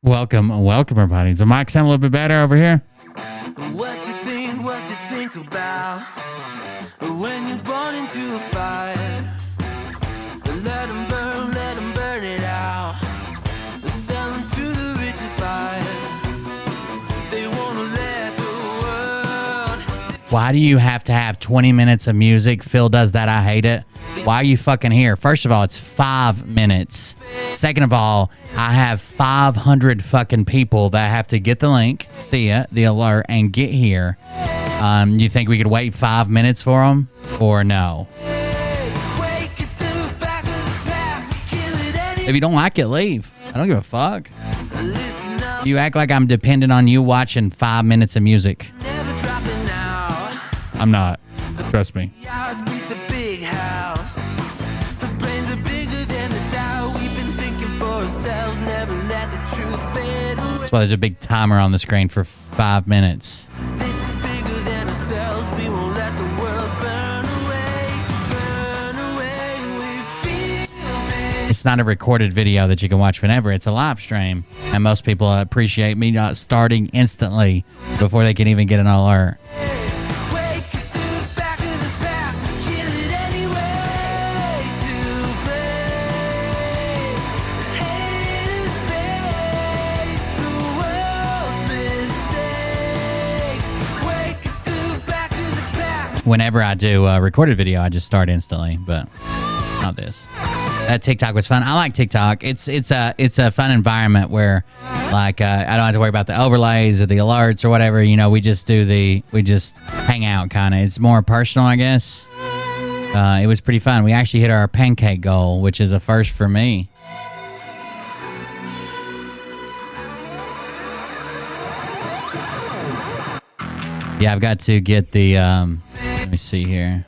Welcome, everybody. Does the mic sound a little bit better over here? What you think about when you're born into a fire? Let them burn it out. Sell them to the richest buyer. They want to let the world. Why do you have to have 20 minutes of music? Phil does that. I hate it. Why are you fucking here? First of all, it's 5 minutes. Second of all, I have 500 fucking people that have to get the link, see it, the alert, and get here. You think we could wait 5 minutes for them, or no? If you don't like it, leave. I don't give a fuck. You act like I'm dependent on you watching 5 minutes of music. I'm not. Trust me. That's why there's a big timer on the screen for 5 minutes. This is bigger than ourselves. We won't let the world burn away. We feel it. It's not a recorded video that you can watch whenever. It's a live stream. And most people appreciate me not starting instantly before they can even get an alert. Whenever I do a recorded video, I just start instantly, but not this. That TikTok was fun. I like TikTok. It's a fun environment where, like, I don't have to worry about the overlays or the alerts or whatever. You know, we just hang out kind of. It's more personal, I guess. It was pretty fun. We actually hit our pancake goal, which is a first for me. Yeah, I've got to get the, let me see here.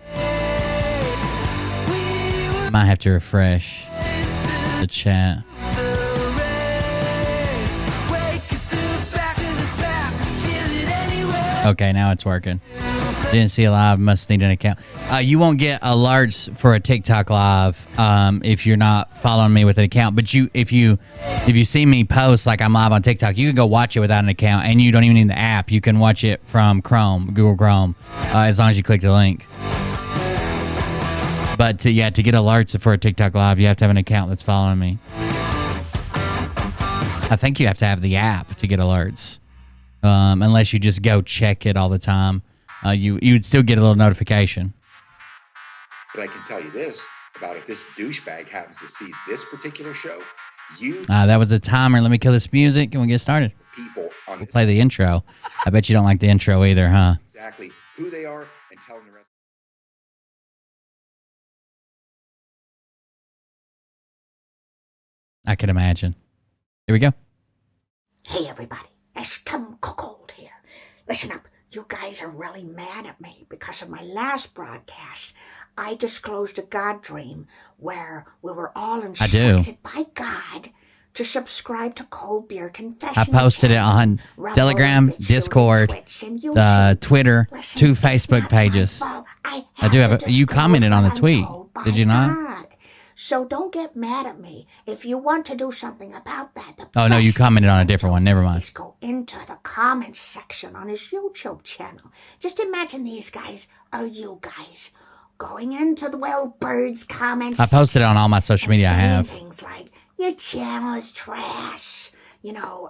Might have to refresh the chat. Okay, now it's working. Didn't see a live. Must need an account. You won't get alerts for a TikTok live if you're not following me with an account. But if you see me post like I'm live on TikTok, you can go watch it without an account, and you don't even need the app. You can watch it from Google Chrome, as long as you click the link. But to get alerts for a TikTok live, you have to have an account that's following me. I think you have to have the app to get alerts, unless you just go check it all the time. You would still get a little notification. But I can tell you this about if this douchebag happens to see this particular show, that was a timer. Let me kill this music and we'll get started. People on we'll play the intro. I bet you don't like the intro either, huh? Exactly who they are and tell them the rest. I can imagine. Here we go. Hey everybody, it's Kim Cold here. Listen up. You guys are really mad at me because of my last broadcast. I disclosed a God dream where we were all instructed by God to subscribe to Cold Beer Confession. I posted it on Telegram, Discord, Twitter, 2 Facebook pages. I do have you commented on the tweet. Did you not? So don't get mad at me. If you want to do something about that, oh no, you commented on a different one. Never mind. Just go into the comments section on his YouTube channel. Just imagine these guys are you guys going into the Will Bird's comments. I posted it on all my social media. I have things like your channel is trash. Your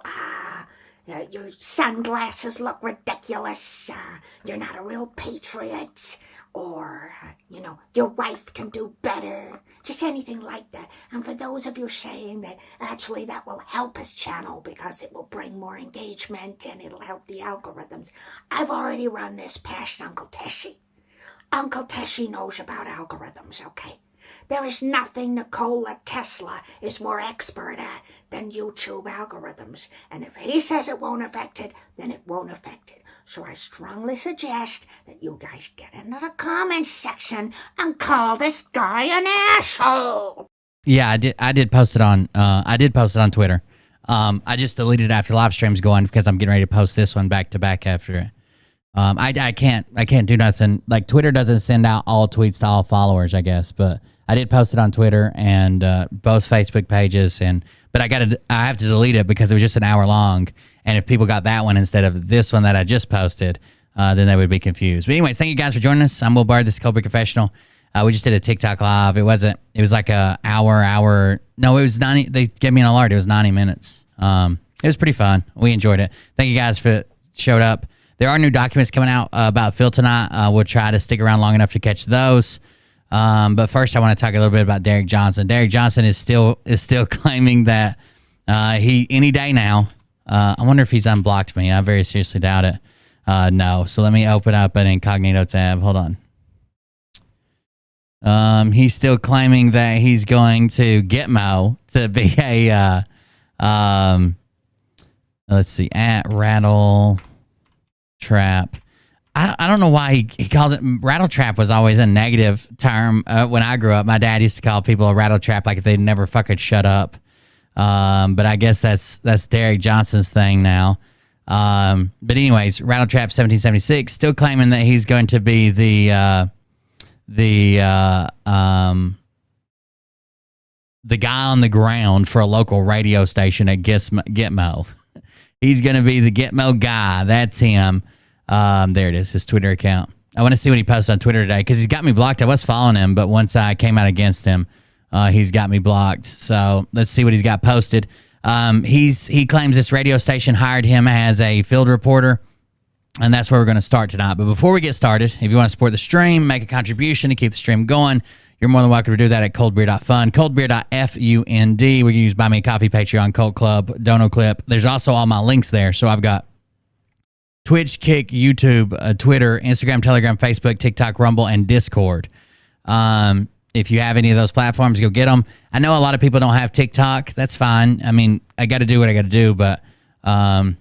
sunglasses look ridiculous. You're not a real patriot. Or, your wife can do better. Just anything like that. And for those of you saying that actually that will help his channel because it will bring more engagement and it'll help the algorithms, I've already run this past Uncle Teshy. Uncle Teshy knows about algorithms, okay? There is nothing Nikola Tesla is more expert at than YouTube algorithms. And if he says it won't affect it, then it won't affect it. So I strongly suggest that you guys get into the comments section and call this guy an asshole. Yeah, I did post it on Twitter. I just deleted it after live streams going because I'm getting ready to post this one back to back after it. I can't do nothing. Like Twitter doesn't send out all tweets to all followers, I guess, but I did post it on Twitter and both Facebook pages, but I have to delete it because it was just an hour long. And if people got that one instead of this one that I just posted, then they would be confused. But anyways, thank you guys for joining us. I'm Will Bard. This is Cold Beer Confessional. We just did a TikTok live. It was like a hour. No, it was 90. They gave me an alert. It was 90 minutes. It was pretty fun. We enjoyed it. Thank you guys for showed up. There are new documents coming out about Phil tonight. We'll try to stick around long enough to catch those. But first, I want to talk a little bit about Derek Johnson. Derek Johnson is still claiming that he any day now. I wonder if he's unblocked me. I very seriously doubt it. No. So let me open up an incognito tab. Hold on. He's still claiming that he's going to get Mo to be a let's see, at Rattle Trap. I don't know why he calls it rattle trap. Was always a negative term when I grew up. My dad used to call people a rattle trap like if they'd never fucking shut up. But I guess that's Derek Johnson's thing now. But anyways, rattle trap 1776 still claiming that he's going to be the guy on the ground for a local radio station at Gitmo. He's going to be the Gitmo guy. That's him. There it is, his Twitter account. I want to see what he posted on Twitter today because he's got me blocked. I was following him, but once I came out against him, he's got me blocked. So let's see what he's got posted. He claims this radio station hired him as a field reporter, and that's where we're going to start tonight. But before we get started, if you want to support the stream, make a contribution to keep the stream going, you're more than welcome to do that at coldbeer.fund, coldbeer.fund. We can use Buy Me a Coffee, Patreon, Cult Club, Dono Clip. There's also all my links there. So I've got Twitch, Kick, YouTube, Twitter, Instagram, Telegram, Facebook, TikTok, Rumble, and Discord. If you have any of those platforms, go get them. I know a lot of people don't have TikTok. That's fine. I mean, I got to do what I got to do, but I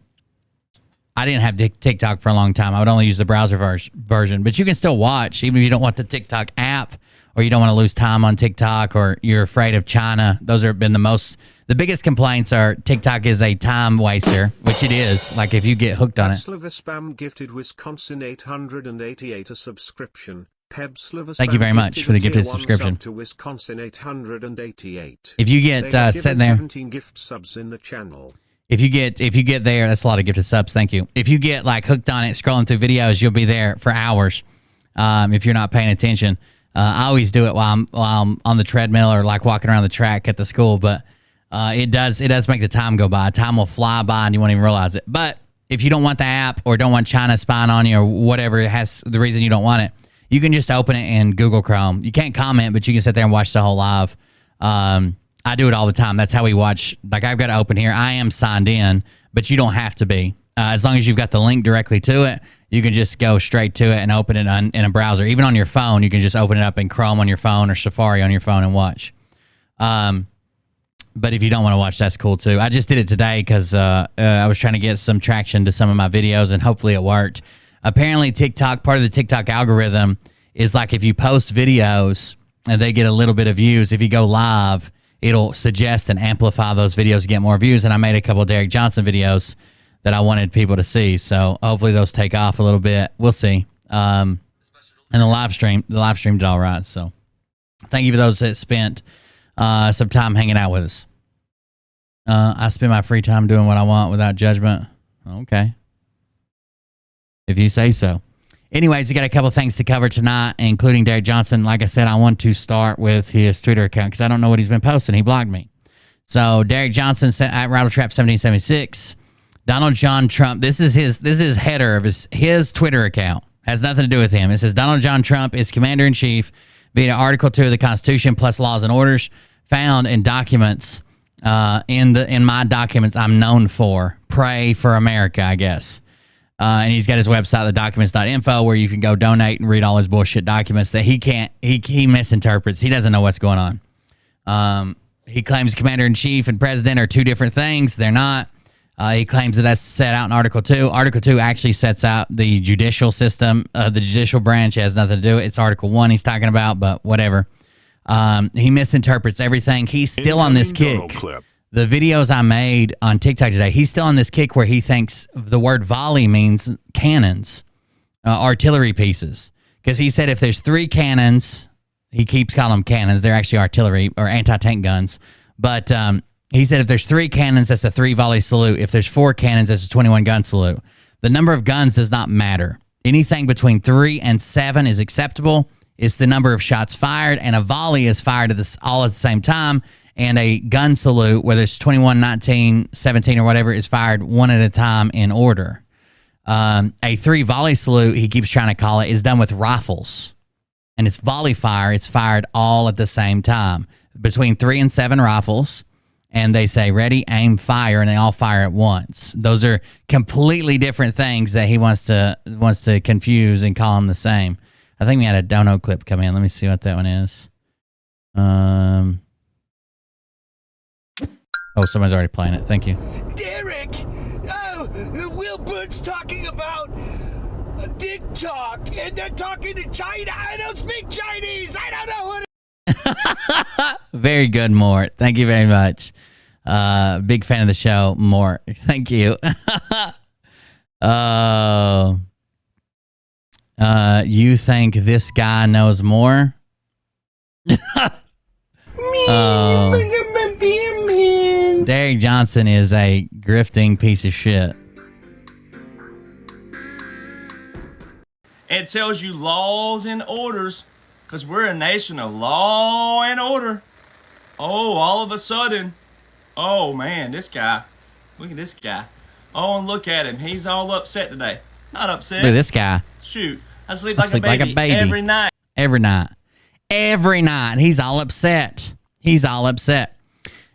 didn't have TikTok for a long time. I would only use the browser version, but you can still watch even if you don't want the TikTok app or you don't want to lose time on TikTok, or you're afraid of China. Those have been the biggest complaints are TikTok is a time waster, which it is. Like if you get hooked on it. Spam gifted Wisconsin 888 a subscription. Thank you very much for the gifted subscription. To Wisconsin 888. If you get sitting there, 17 gift subs in the channel. If you get there, that's a lot of gifted subs. Thank you. If you get like hooked on it, scrolling through videos, you'll be there for hours. If you're not paying attention, I always do it while I'm on the treadmill or like walking around the track at the school. But it does make the time go by. Time will fly by and you won't even realize it. But if you don't want the app or don't want China spying on you or whatever it has, the reason you don't want it, you can just open it in Google Chrome. You can't comment, but you can sit there and watch the whole live. I do it all the time. That's how we watch. Like I've got it open here. I am signed in, but you don't have to be. As long as you've got the link directly to it, you can just go straight to it and open it in a browser. Even on your phone, you can just open it up in Chrome on your phone or Safari on your phone and watch. But if you don't want to watch, that's cool too. I just did it today because I was trying to get some traction to some of my videos, and hopefully it worked. Apparently TikTok, part of the TikTok algorithm is like if you post videos and they get a little bit of views, if you go live, it'll suggest and amplify those videos to get more views. And I made a couple of Derek Johnson videos that I wanted people to see. So hopefully those take off a little bit. We'll see. And the live stream did all right. So thank you for those that spent some time hanging out with us. I spend my free time doing what I want without judgment. Okay. If you say so. Anyways, we got a couple things to cover tonight, including Derek Johnson. Like I said, I want to start with his Twitter account because I don't know what he's been posting. He blocked me. So Derek Johnson at Rattletrap1776. Donald John Trump. This is his header of his Twitter account. Has nothing to do with him. It says Donald John Trump is Commander in Chief via Article 2 of the Constitution plus laws and orders found in documents. In my documents, I'm known for. Pray for America, I guess. And he's got his website, thedocuments.info, where you can go donate and read all his bullshit documents that he misinterprets. He doesn't know what's going on. He claims commander-in-chief and president are two different things. They're not. He claims that that's set out in Article 2. Article 2 actually sets out the judicial system. The judicial branch has nothing to do with it. It's Article 1 he's talking about, but whatever. He misinterprets everything. He's still on this kick. The videos I made on TikTok today, he's still on this kick where he thinks the word volley means cannons, artillery pieces. Because he said if there's 3 cannons, he keeps calling them cannons. They're actually artillery or anti-tank guns. But he said if there's 3 cannons, that's a 3 volley salute. If there's 4 cannons, that's a 21 gun salute. The number of guns does not matter. Anything between 3 and 7 is acceptable. It's the number of shots fired, and a volley is fired all at the same time. And a gun salute, whether it's 21, 19, 17, or whatever, is fired one at a time in order. A 3 volley salute, he keeps trying to call it, is done with rifles. And it's volley fire. It's fired all at the same time. Between 3 and 7 rifles. And they say, ready, aim, fire, and they all fire at once. Those are completely different things that he wants to confuse and call them the same. I think we had a dono clip come in. Let me see what that one is. Oh, someone's already playing it. Thank you. Derek! Oh, Wilbur's talking about dick talk, and they're talking to China. I don't speak Chinese. I don't know what. Very good, Mort. Thank you very much. Big fan of the show, Mort. Thank you. You think this guy knows more? Derek Johnson is a grifting piece of shit. It tells you laws and orders, because we're a nation of law and order. Oh, all of a sudden, oh man, this guy, look at this guy. Oh, and look at him. He's all upset today. Not upset. Look at this guy. Shoot, I sleep like a baby every night. Every night. Every night. He's all upset. He's all upset.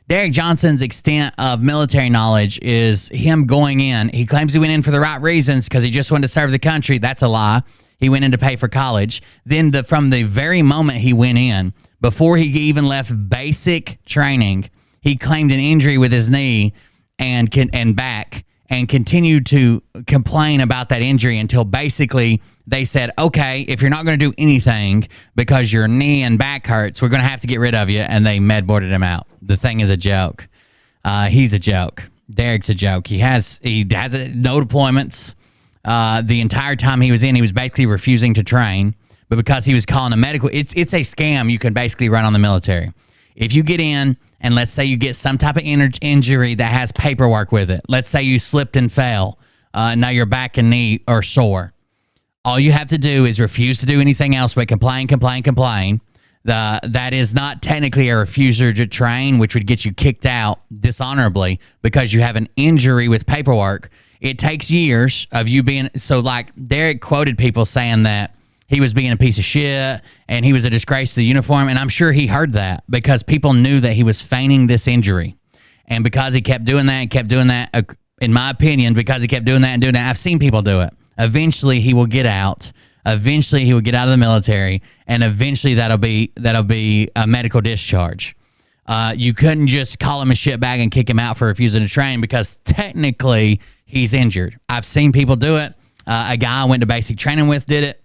Derek Johnson's extent of military knowledge is him going in. He claims he went in for the right reasons because he just wanted to serve the country. That's a lie. He went in to pay for college. Then from the very moment he went in, before he even left basic training, he claimed an injury with his knee and back and continued to complain about that injury until basically they said, okay, if you're not going to do anything because your knee and back hurts, we're going to have to get rid of you. And they med boarded him out. The thing is a joke. He's a joke. Derek's a joke. He has no deployments. The entire time he was in, he was basically refusing to train. But because he was calling a medical, it's a scam you can basically run on the military. If you get in and let's say you get some type of injury that has paperwork with it. Let's say you slipped and fell. Now your back and knee are sore. All you have to do is refuse to do anything else but complain. That is not technically a refuser to train, which would get you kicked out dishonorably because you have an injury with paperwork. It takes years of you being... So, like, Derek quoted people saying that he was being a piece of shit and he was a disgrace to the uniform. And I'm sure he heard that because people knew that he was feigning this injury. And because he kept doing that, in my opinion, because he kept doing that, I've seen people do it. Eventually, he will get out. Eventually, he will get out of the military. And eventually, that'll be a medical discharge. You couldn't just call him a shitbag and kick him out for refusing to train because technically, he's injured. I've seen people do it. A guy I went to basic training with did it.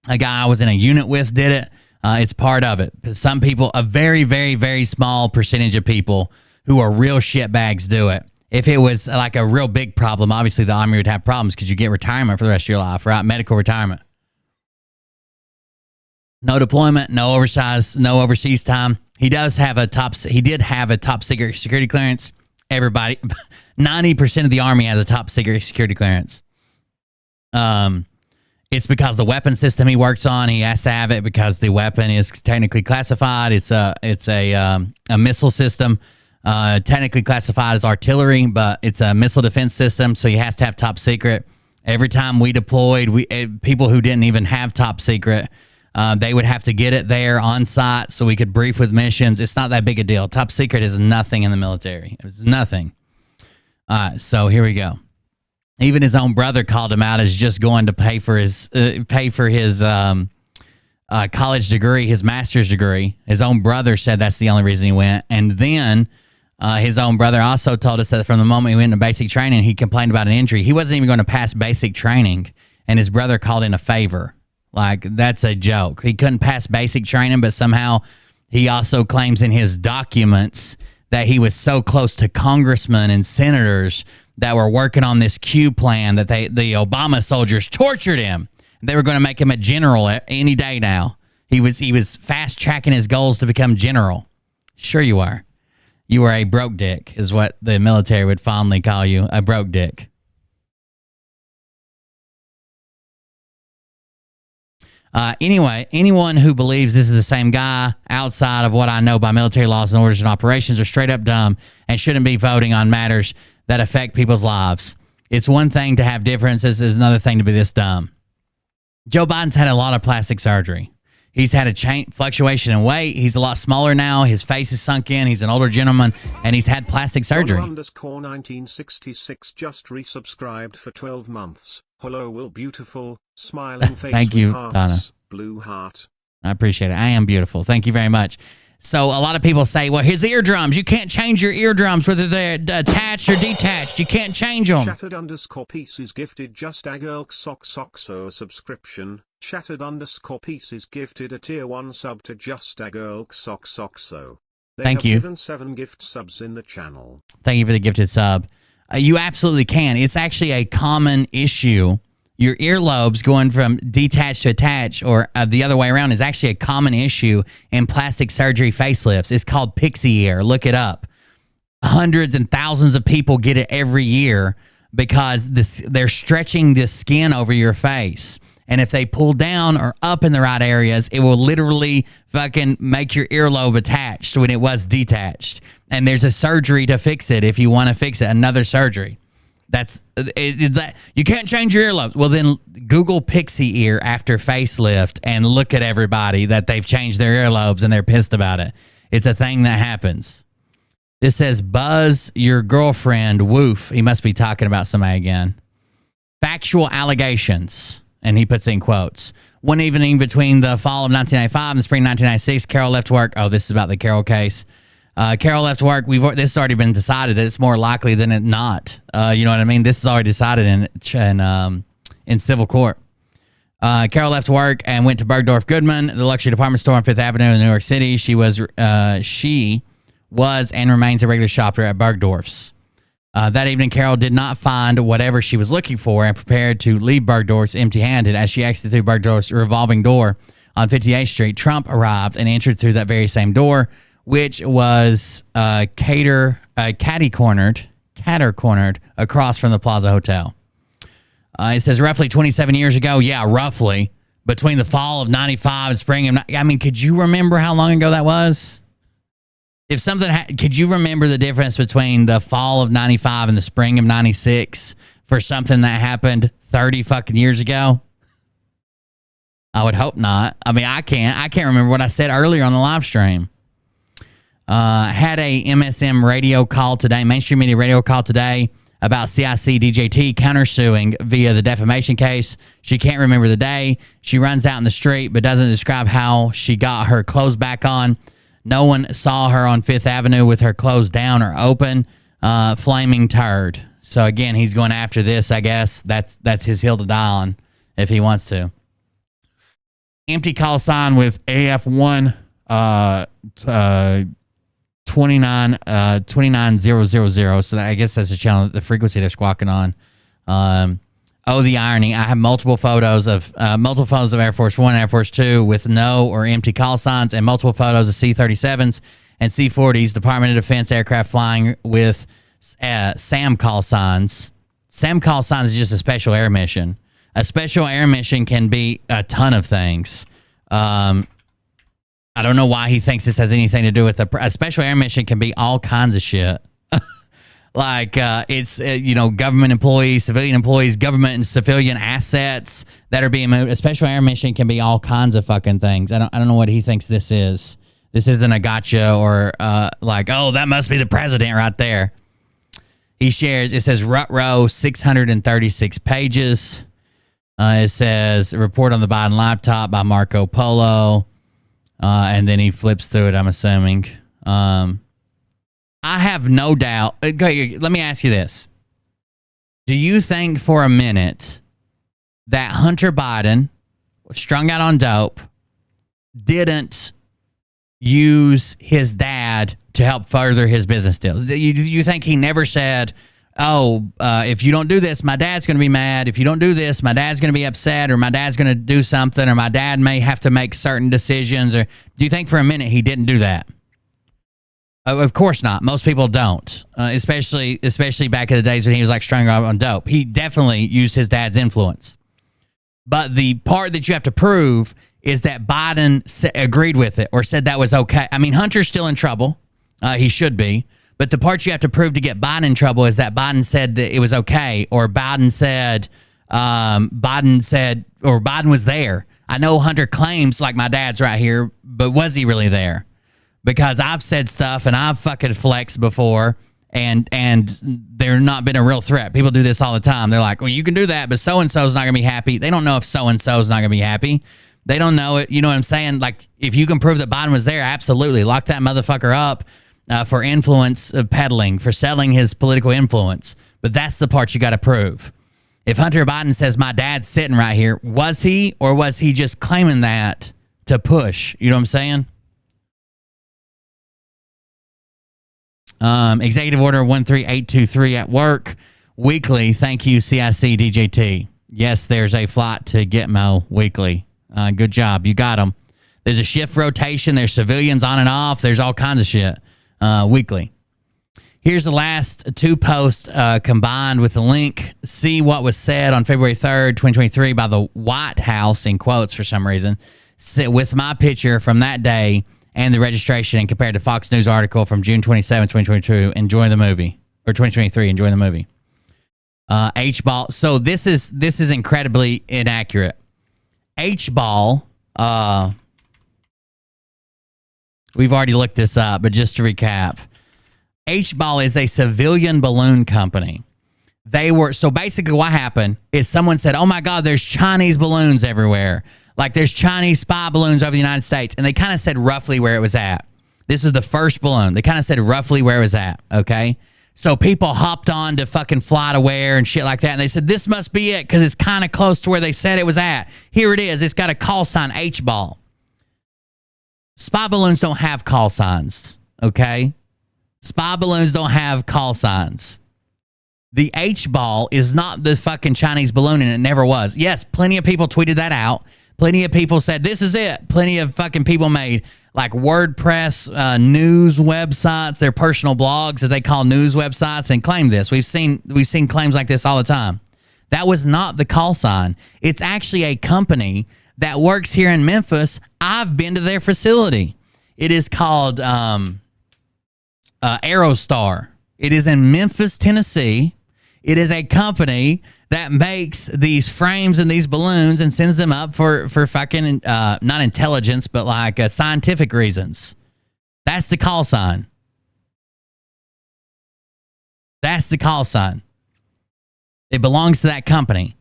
A guy I was in a unit with did it. It's part of it. Some people, a very, very, very small percentage of people who are real shitbags do it. If it was like a real big problem, obviously the Army would have problems because you get retirement for the rest of your life, right? Medical retirement. No deployment, no overseas time. He did have a top secret security clearance. Everybody, 90% of the Army has a top secret security clearance. It's because the weapon system he works on, he has to have it because the weapon is technically classified. It's a missile system, technically classified as artillery, but it's a missile defense system, so he has to have top secret. Every time we deployed, people who didn't even have top secret, they would have to get it there on site so we could brief with missions. It's not that big a deal. Top secret is nothing in the military. It's nothing. All right, so here we go. Even his own brother called him out as just going to pay for his college degree, his master's degree. His own brother said that's the only reason he went. And then his own brother also told us that from the moment he went into basic training, he complained about an injury. He wasn't even going to pass basic training, and his brother called in a favor. Like, that's a joke. He couldn't pass basic training, but somehow he also claims in his documents that he was so close to congressmen and senators that were working on this Q plan that the Obama soldiers tortured him. They were going to make him a general any day now. He was fast tracking his goals to become general. Sure you are. You were a broke dick is what the military would fondly call you, a broke dick. Anyway, anyone who believes this is the same guy outside of what I know by military laws and orders and operations are straight up dumb and shouldn't be voting on matters that affect people's lives. It's one thing to have differences. It's another thing to be this dumb. Joe Biden's had a lot of plastic surgery. He's had a fluctuation in weight. He's a lot smaller now. His face is sunk in. He's an older gentleman, and he's had plastic surgery. _1966 just resubscribed for 12 months. Hello, Will Beautiful. Smiling face. Thank you, with hearts, Donna. Blue heart. I appreciate it. I am beautiful. Thank you very much. So a lot of people say, well, his eardrums, you can't change your eardrums, whether they're attached or detached. You can't change them. Shattered _ pieces gifted just a girl so subscription. Shattered _ pieces gifted a tier 1 sub to just a girl so. Thank you. Given 7 gift subs in the channel. Thank you for the gifted sub. You absolutely can. It's actually a common issue. Your earlobes going from detached to attached or the other way around is actually a common issue in plastic surgery facelifts. It's called pixie ear. Look it up. Hundreds and thousands of people get it every year because they're stretching the skin over your face. And if they pull down or up in the right areas, it will literally fucking make your earlobe attached when it was detached. And there's a surgery to fix it if you want to fix it, another surgery. You can't change your earlobes. Well, then Google pixie ear after facelift and look at everybody that they've changed their earlobes and they're pissed about it. It's a thing that happens. This says, Buzz, your girlfriend, woof. He must be talking about somebody again. Factual allegations. And he puts in quotes. One evening between the fall of 1995 and the spring of 1996, Carol left work. Oh, this is about the Carol case. Carol left work. This has already been decided that it's more likely than it not. You know what I mean? This is already decided in civil court. Carol left work and went to Bergdorf Goodman, the luxury department store on Fifth Avenue in New York City. She was and remains a regular shopper at Bergdorf's. That evening, Carol did not find whatever she was looking for and prepared to leave Bergdorf's empty-handed. As she exited through Bergdorf's revolving door on 58th Street, Trump arrived and entered through that very same door, which was catter-cornered across from the Plaza Hotel. It says roughly 27 years ago, roughly, between the fall of 95 and spring of... could you remember how long ago that was? If something... could you remember the difference between the fall of 95 and the spring of 96 for something that happened 30 fucking years ago? I would hope not. I can't remember what I said earlier on the live stream. Had a MSM radio call today, mainstream media radio call today about CIC DJT countersuing via the defamation case. She can't remember the day. She runs out in the street but doesn't describe how she got her clothes back on. No one saw her on Fifth Avenue with her clothes down or open. Flaming turd. So again, he's going after this, I guess. That's his hill to die on if he wants to. Empty call sign with AF1 29000. So I guess that's the channel, the frequency they're squawking on. The irony. I have multiple photos of Air Force One and Air Force Two with no or empty call signs, and multiple photos of C-37s and C-40s, Department of Defense aircraft flying with SAM call signs. SAM call signs is just a special air mission. A special air mission can be a ton of things. I don't know why he thinks this has anything to do with a special air mission can be all kinds of shit. Like it's government employees, civilian employees, government and civilian assets that are being moved. A special air mission can be all kinds of fucking things. I don't know what he thinks this is. This isn't a gotcha or that must be the president right there. He shares. It says Rutrow 636 pages. It says report on the Biden laptop by Marco Polo. And then he flips through it, I'm assuming. I have no doubt. Okay, let me ask you this. Do you think for a minute that Hunter Biden, strung out on dope, didn't use his dad to help further his business deals? Do you think he never said, if you don't do this, my dad's going to be mad. If you don't do this, my dad's going to be upset, or my dad's going to do something, or my dad may have to make certain decisions? Or do you think for a minute he didn't do that? Of course not. Most people don't, especially back in the days when he was like strung out on dope. He definitely used his dad's influence. But the part that you have to prove is that Biden agreed with it or said that was okay. Hunter's still in trouble. He should be. But the part you have to prove to get Biden in trouble is that Biden said that it was okay, or Biden was there. I know Hunter claims like my dad's right here, but was he really there? Because I've said stuff and I've fucking flexed before, and there's not been a real threat. People do this all the time. They're like, well, you can do that, but so-and-so's not going to be happy. They don't know if so-and-so's not going to be happy. They don't know it. You know what I'm saying? Like, if you can prove that Biden was there, absolutely. Lock that motherfucker up for influence peddling, for selling his political influence. But that's the part you got to prove. If Hunter Biden says, my dad's sitting right here, was he, or was he just claiming that to push? You know what I'm saying? Executive Order 13823 at work. Weekly, thank you, CIC DJT. Yes, there's a flight to Gitmo weekly. Good job. You got them. There's a shift rotation. There's civilians on and off. There's all kinds of shit weekly. Here's the last two posts combined with the link. See what was said on February 3rd, 2023 by the White House, in quotes for some reason, with my picture from that day and the registration, and compared to Fox News article from June 27, 2022, enjoying the movie, or 2023, enjoying the movie. H-ball. So this is incredibly inaccurate. H-ball, we've already looked this up, but just to recap, H-ball is a civilian balloon company. So basically what happened is someone said, oh my God, there's Chinese balloons everywhere. Like there's Chinese spy balloons over the United States. And they kind of said roughly where it was at. This was the first balloon. They kind of said roughly where it was at, okay? So people hopped on to fucking FlightAware and shit like that, and they said, this must be it because it's kind of close to where they said it was at. Here it is. It's got a call sign, H-ball. Spy balloons don't have call signs, okay? Spy balloons don't have call signs. The H-ball is not the fucking Chinese balloon, and it never was. Yes, plenty of people tweeted that out. Plenty of people said, this is it. Plenty of fucking people made like WordPress news websites, their personal blogs that they call news websites, and claim this. We've seen claims like this all the time. That was not the call sign. It's actually a company that works here in Memphis. I've been to their facility. It is called Aerostar. It is in Memphis, Tennessee. It is a company that makes these frames and these balloons and sends them up for fucking, not intelligence, but like scientific reasons. That's the call sign. That's the call sign. It belongs to that company.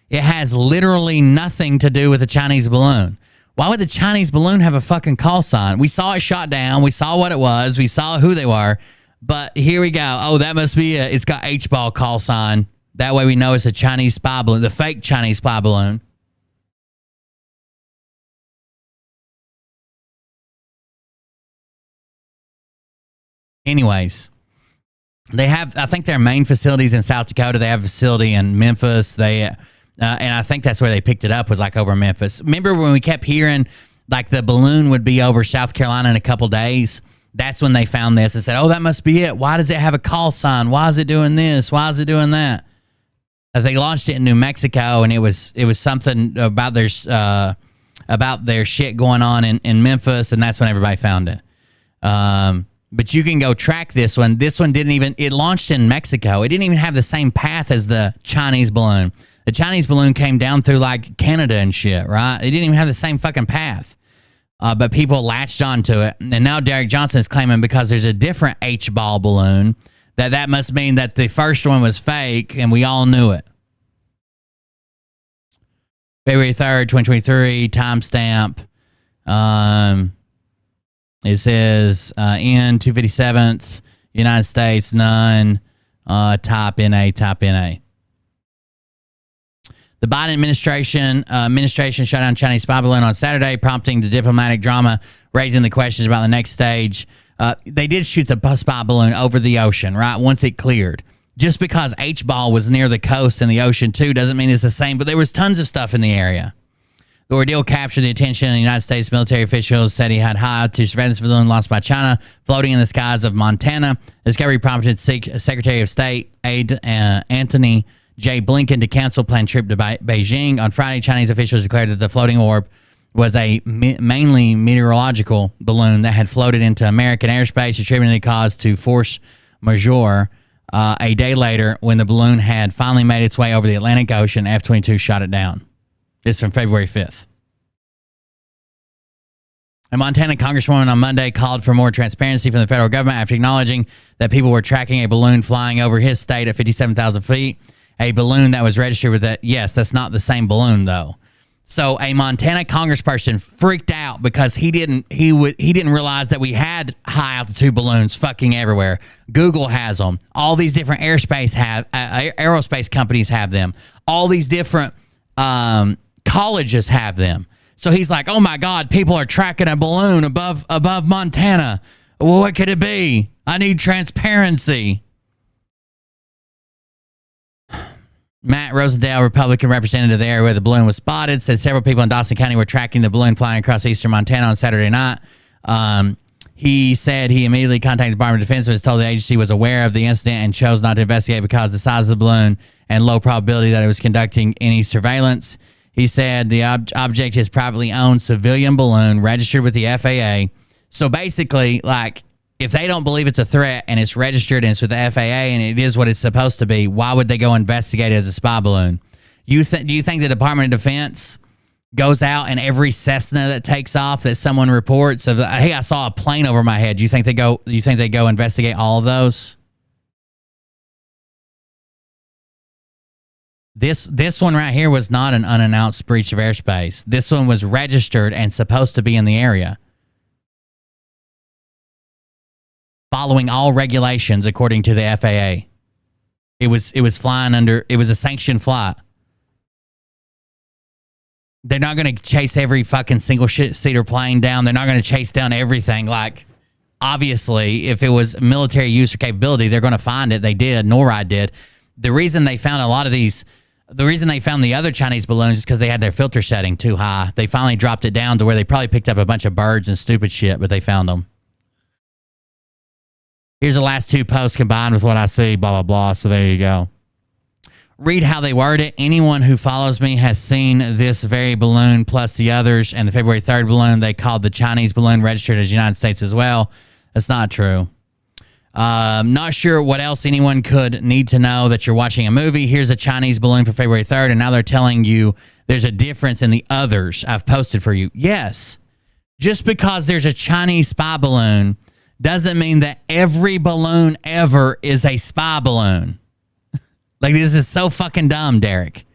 It has literally nothing to do with the Chinese balloon. Why would the Chinese balloon have a fucking call sign? We saw it shot down. We saw what it was. We saw who they were. But here we go. Oh, that must be it. It's got H-ball call sign. That way we know it's a Chinese spy balloon, the fake Chinese spy balloon. Anyways, they have, I think their main facilities in South Dakota. They have a facility in Memphis. And I think that's where they picked it up, was like over Memphis. Remember when we kept hearing like the balloon would be over South Carolina in a couple days? That's when they found this and said, oh, that must be it. Why does it have a call sign? Why is it doing this? Why is it doing that? They launched it in New Mexico, and it was something about their shit going on in Memphis, and that's when everybody found it. But you can go track this one. This one it launched in Mexico. It didn't even have the same path as the Chinese balloon. The Chinese balloon came down through like Canada and shit, right? It didn't even have the same fucking path. But people latched onto it. And now Derek Johnson is claiming because there's a different H-ball balloon, that must mean that the first one was fake, and we all knew it. February 3rd, 2023, timestamp. It says in 257th, United States, none. Top NA. The Biden administration shut down Chinese spy balloon on Saturday, prompting the diplomatic drama, raising the questions about the next stage. They did shoot the spy balloon over the ocean, right, once it cleared. Just because H-ball was near the coast and the ocean, too, doesn't mean it's the same, but there was tons of stuff in the area. The ordeal captured the attention, and the United States military officials said he had high-altitude surveillance balloon launched by China floating in the skies of Montana. The discovery prompted Secretary of State Antony J. Blinken to cancel planned trip to Beijing. On Friday, Chinese officials declared that the floating orb was a mainly meteorological balloon that had floated into American airspace, attributing the cause to force majeure. A day later, when the balloon had finally made its way over the Atlantic Ocean, F-22 shot it down. This is from February 5th. A Montana congresswoman on Monday called for more transparency from the federal government after acknowledging that people were tracking a balloon flying over his state at 57,000 feet. A balloon that was registered with that. Yes, that's not the same balloon, though. So a Montana congressperson freaked out because he didn't realize that we had high altitude balloons fucking everywhere. Google has them. All these different aerospace companies have them. All these different colleges have them. So he's like, oh my God, people are tracking a balloon above Montana. Well, what could it be? I need transparency. Matt Rosendale, Republican representative of the area where the balloon was spotted, said several people in Dawson County were tracking the balloon flying across eastern Montana on Saturday night. He said he immediately contacted the Department of Defense and was told the agency was aware of the incident and chose not to investigate because of the size of the balloon and low probability that it was conducting any surveillance. He said the object is privately owned civilian balloon registered with the FAA. So basically, like, if they don't believe it's a threat and it's registered and it's with the FAA and it is what it's supposed to be, why would they go investigate it as a spy balloon? Do you think the Department of Defense goes out and every Cessna that takes off that someone reports of, hey, I saw a plane over my head? Do you think they go investigate all of those? This one right here was not an unannounced breach of airspace. This one was registered and supposed to be in the area. following all regulations according to the FAA. It was flying under. It was a sanctioned flight. They're not going to chase every fucking single seater plane down. They're not going to chase down everything. Like, obviously, if it was military use or capability, they're going to find it. They did. NORAD did. The reason they found a lot of these, the reason they found the other Chinese balloons is because they had their filter setting too high. They finally dropped it down to where they probably picked up a bunch of birds and stupid shit, but they found them. Here's the last two posts combined with what I see, blah, blah, blah. So there you go. Read how they word it. Anyone who follows me has seen this very balloon plus the others, and the February 3rd balloon they called the Chinese balloon, registered as United States as well. That's not true. Not sure what else anyone could need to know that you're watching a movie. Here's a Chinese balloon for February 3rd, and now they're telling you there's a difference in the others I've posted for you. Yes, just because there's a Chinese spy balloon doesn't mean that every balloon ever is a spy balloon. Like, this is so fucking dumb, Derek.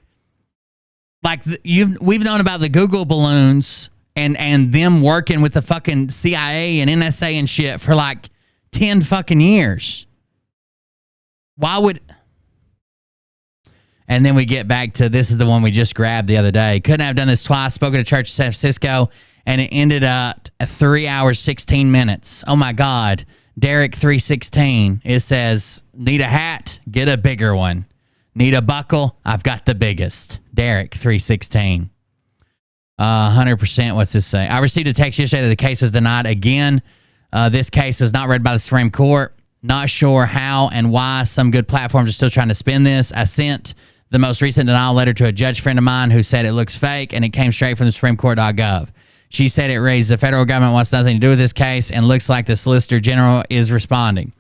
Like, we've known about the Google balloons and them working with the fucking CIA and NSA and shit for like 10 fucking years. Why would... And then we get back to, this is the one we just grabbed the other day. Couldn't have done this twice. Spoke at a church in San Francisco, and it ended up at 3 hours, 16 minutes. Oh my God. Derek 316. It says, need a hat? Get a bigger one. Need a buckle? I've got the biggest. Derek 316. 100%. What's this say? I received a text yesterday that the case was denied again. This case was not read by the Supreme Court. Not sure how and why some good platforms are still trying to spin this. I sent the most recent denial letter to a judge friend of mine who said it looks fake, and it came straight from the Supreme Court.gov. She said it raised the federal government wants nothing to do with this case and looks like the Solicitor General is responding.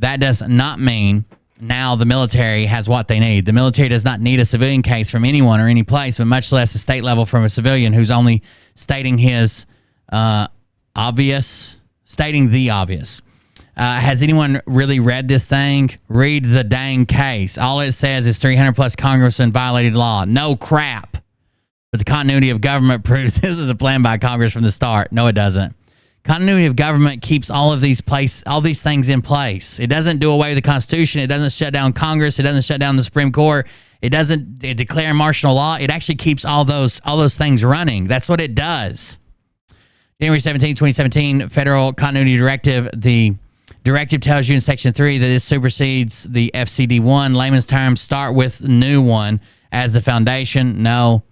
That does not mean now the military has what they need. The military does not need a civilian case from anyone or any place, but much less a state level from a civilian who's only stating his stating the obvious. Has anyone really read this thing? Read the dang case. All it says is 300 plus congressmen violated law. No crap. But the continuity of government proves this was a plan by Congress from the start. No, it doesn't. Continuity of government keeps all these things in place. It doesn't do away with the Constitution. It doesn't shut down Congress. It doesn't shut down the Supreme Court. It doesn't declare martial law. It actually keeps all those things running. That's what it does. January 17, 2017, Federal Continuity Directive. The directive tells you in Section 3 that this supersedes the FCD1. Layman's terms, start with new one as the foundation. No.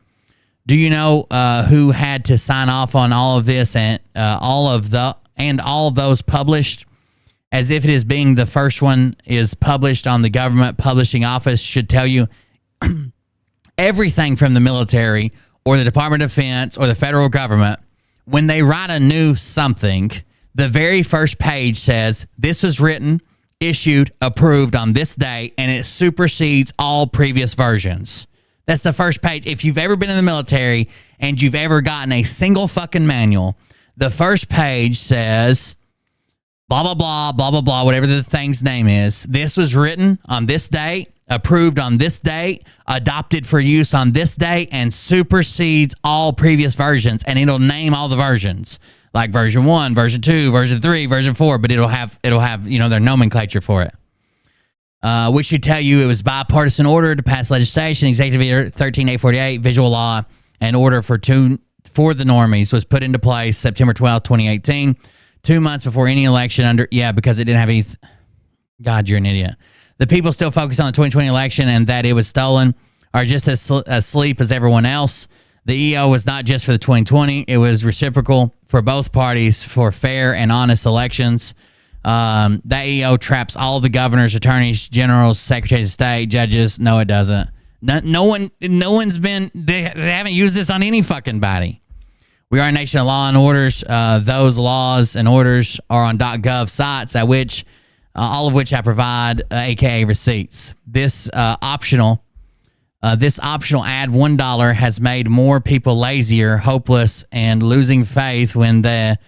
Do you know who had to sign off on all of this and all those published? As if it is being the first one is published on the government publishing office should tell you everything from the military or the Department of Defense or the federal government. When they write a new something, the very first page says this was written, issued, approved on this day, and it supersedes all previous versions. That's the first page. If you've ever been in the military and you've ever gotten a single fucking manual, the first page says blah, blah, blah, blah, blah, blah, whatever the thing's name is. This was written on this date, approved on this date, adopted for use on this date, and supersedes all previous versions. And it'll name all the versions, like version 1, version 2, version 3, version 4, but it'll have their nomenclature for it. Which should tell you it was bipartisan order to pass legislation. Executive Order 13848, visual law, and order for the normies was put into place September 12, 2018, 2 months before any election because it didn't have any... God, you're an idiot. The people still focus on the 2020 election and that it was stolen are just as asleep as everyone else. The EO was not just for the 2020. It was reciprocal for both parties for fair and honest elections. That EO traps all the governors, attorneys, generals, secretaries of state, judges. No, it doesn't. No one's been, they haven't used this on any fucking body. We are a nation of law and orders. Those laws and orders are on .gov sites at which, all of which I provide, aka receipts. This optional add $1 has made more people lazier, hopeless, and losing faith when the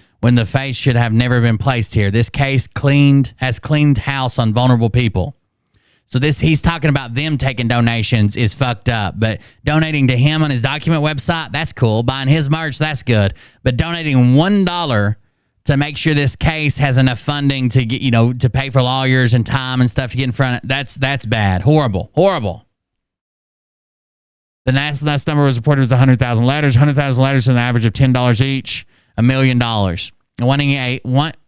faith should have never been placed here. This case has cleaned house on vulnerable people. So he's talking about them taking donations is fucked up. But donating to him on his document website, that's cool. Buying his merch, that's good. But donating $1 to make sure this case has enough funding to get, to pay for lawyers and time and stuff to get in front of. That's bad. Horrible. The last number was reported was 100,000 letters. 100,000 letters is an average of $10 each, $1 million.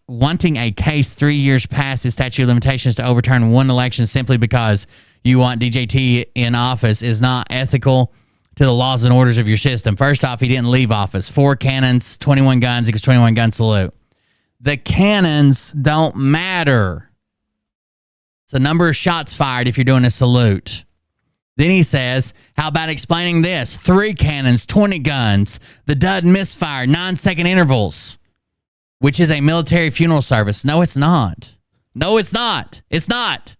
Wanting a case 3 years past the statute of limitations to overturn one election simply because you want DJT in office is not ethical to the laws and orders of your system. First off, he didn't leave office. 4 cannons, 21 guns, equals 21 gun salute. The cannons don't matter. It's the number of shots fired if you're doing a salute. Then he says, how about explaining this? 3 cannons, 20 guns, the dud misfire, 9-second intervals, which is a military funeral service. No, it's not. It's not.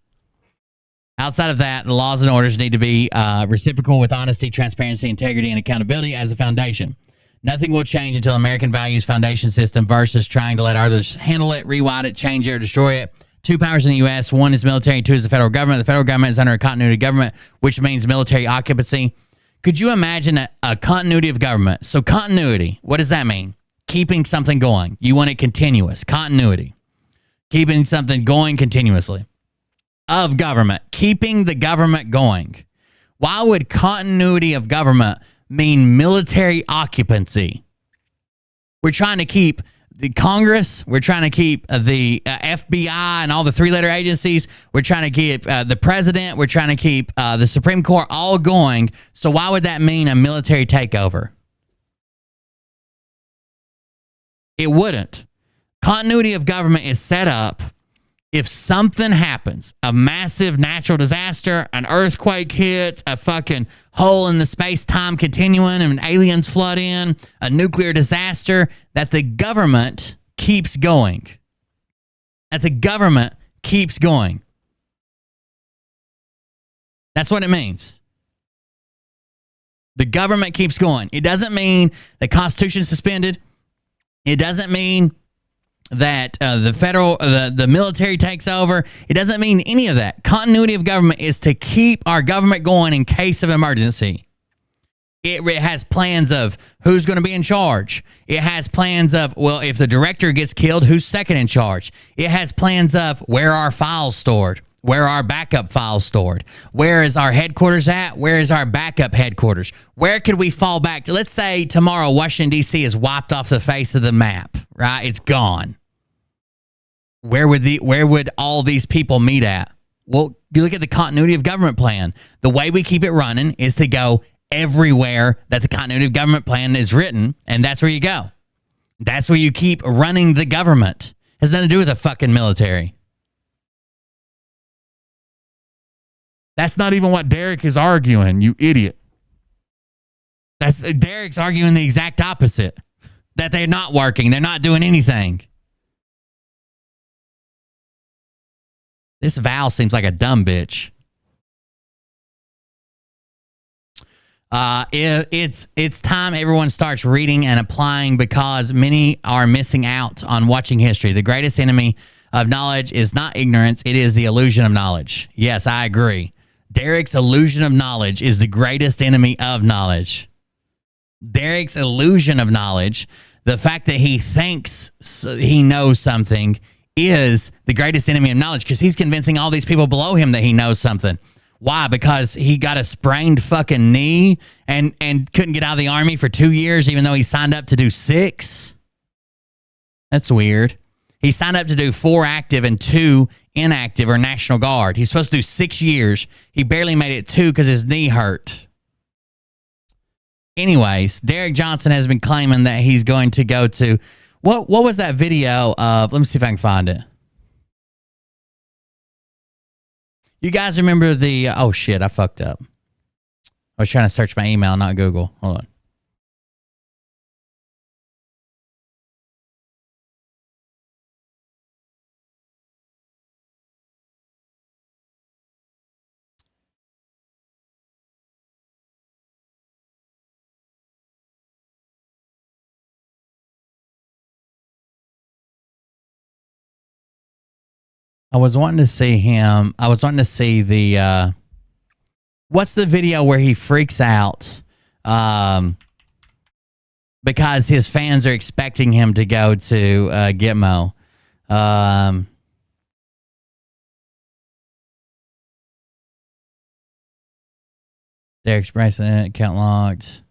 Outside of that, the laws and orders need to be reciprocal with honesty, transparency, integrity, and accountability as a foundation. Nothing will change until American values foundation system versus trying to let others handle it, rewind it, change it, or destroy it. 2 powers in the U.S. 1 is military, 2 is the federal government. The federal government is under a continuity government, which means military occupancy. Could you imagine a continuity of government? So continuity, what does that mean? Keeping something going. You want it continuous. Continuity. Keeping something going continuously. Of government. Keeping the government going. Why would continuity of government mean military occupancy? We're trying to keep the Congress, we're trying to keep the FBI and all the 3-letter agencies, we're trying to keep the president, we're trying to keep the Supreme Court all going. So why would that mean a military takeover? It wouldn't. Continuity of government is set up if something happens, a massive natural disaster, an earthquake hits, a fucking hole in the space-time continuum and aliens flood in, a nuclear disaster, that the government keeps going. That's what it means. The government keeps going. It doesn't mean the Constitution's suspended. It doesn't mean that the military takes over. It doesn't mean any of that. Continuity of government is to keep our government going in case of emergency. It has plans of who's going to be in charge. It has plans of, well, if the director gets killed, who's second in charge? It has plans of where are files stored? Where are our backup files stored? Where is our headquarters at? Where is our backup headquarters? Where could we fall back to? Let's say tomorrow Washington, D.C. is wiped off the face of the map, right? It's gone. Where would all these people meet at? Well, you look at the continuity of government plan. The way we keep it running is to go everywhere that the continuity of government plan is written, and that's where you go. That's where you keep running the government. It has nothing to do with the fucking military. That's not even what Derek is arguing, you idiot. Derek's arguing the exact opposite. That they're not working. They're not doing anything. This Val seems like a dumb bitch. It's time everyone starts reading and applying because many are missing out on watching history. The greatest enemy of knowledge is not ignorance. It is the illusion of knowledge. Yes, I agree. Derek's illusion of knowledge is the greatest enemy of knowledge. Derek's illusion of knowledge, the fact that he thinks he knows something, is the greatest enemy of knowledge because he's convincing all these people below him that he knows something. Why? Because he got a sprained fucking knee and couldn't get out of the army for 2 years even though he signed up to do 6? That's weird. He signed up to do 4 active and 2 inactive or National Guard. He's supposed to do 6 years. He barely made it 2 because his knee hurt. Anyways, Derek Johnson has been claiming that he's going to go to... What was that video of? Let me see if I can find it. You guys remember the... oh, shit, I fucked up. I was trying to search my email, not Google. Hold on. I was wanting to see him. I was wanting to see the... what's the video where he freaks out? because his fans are expecting him to go to Gitmo. Derek's bracelet, account locked.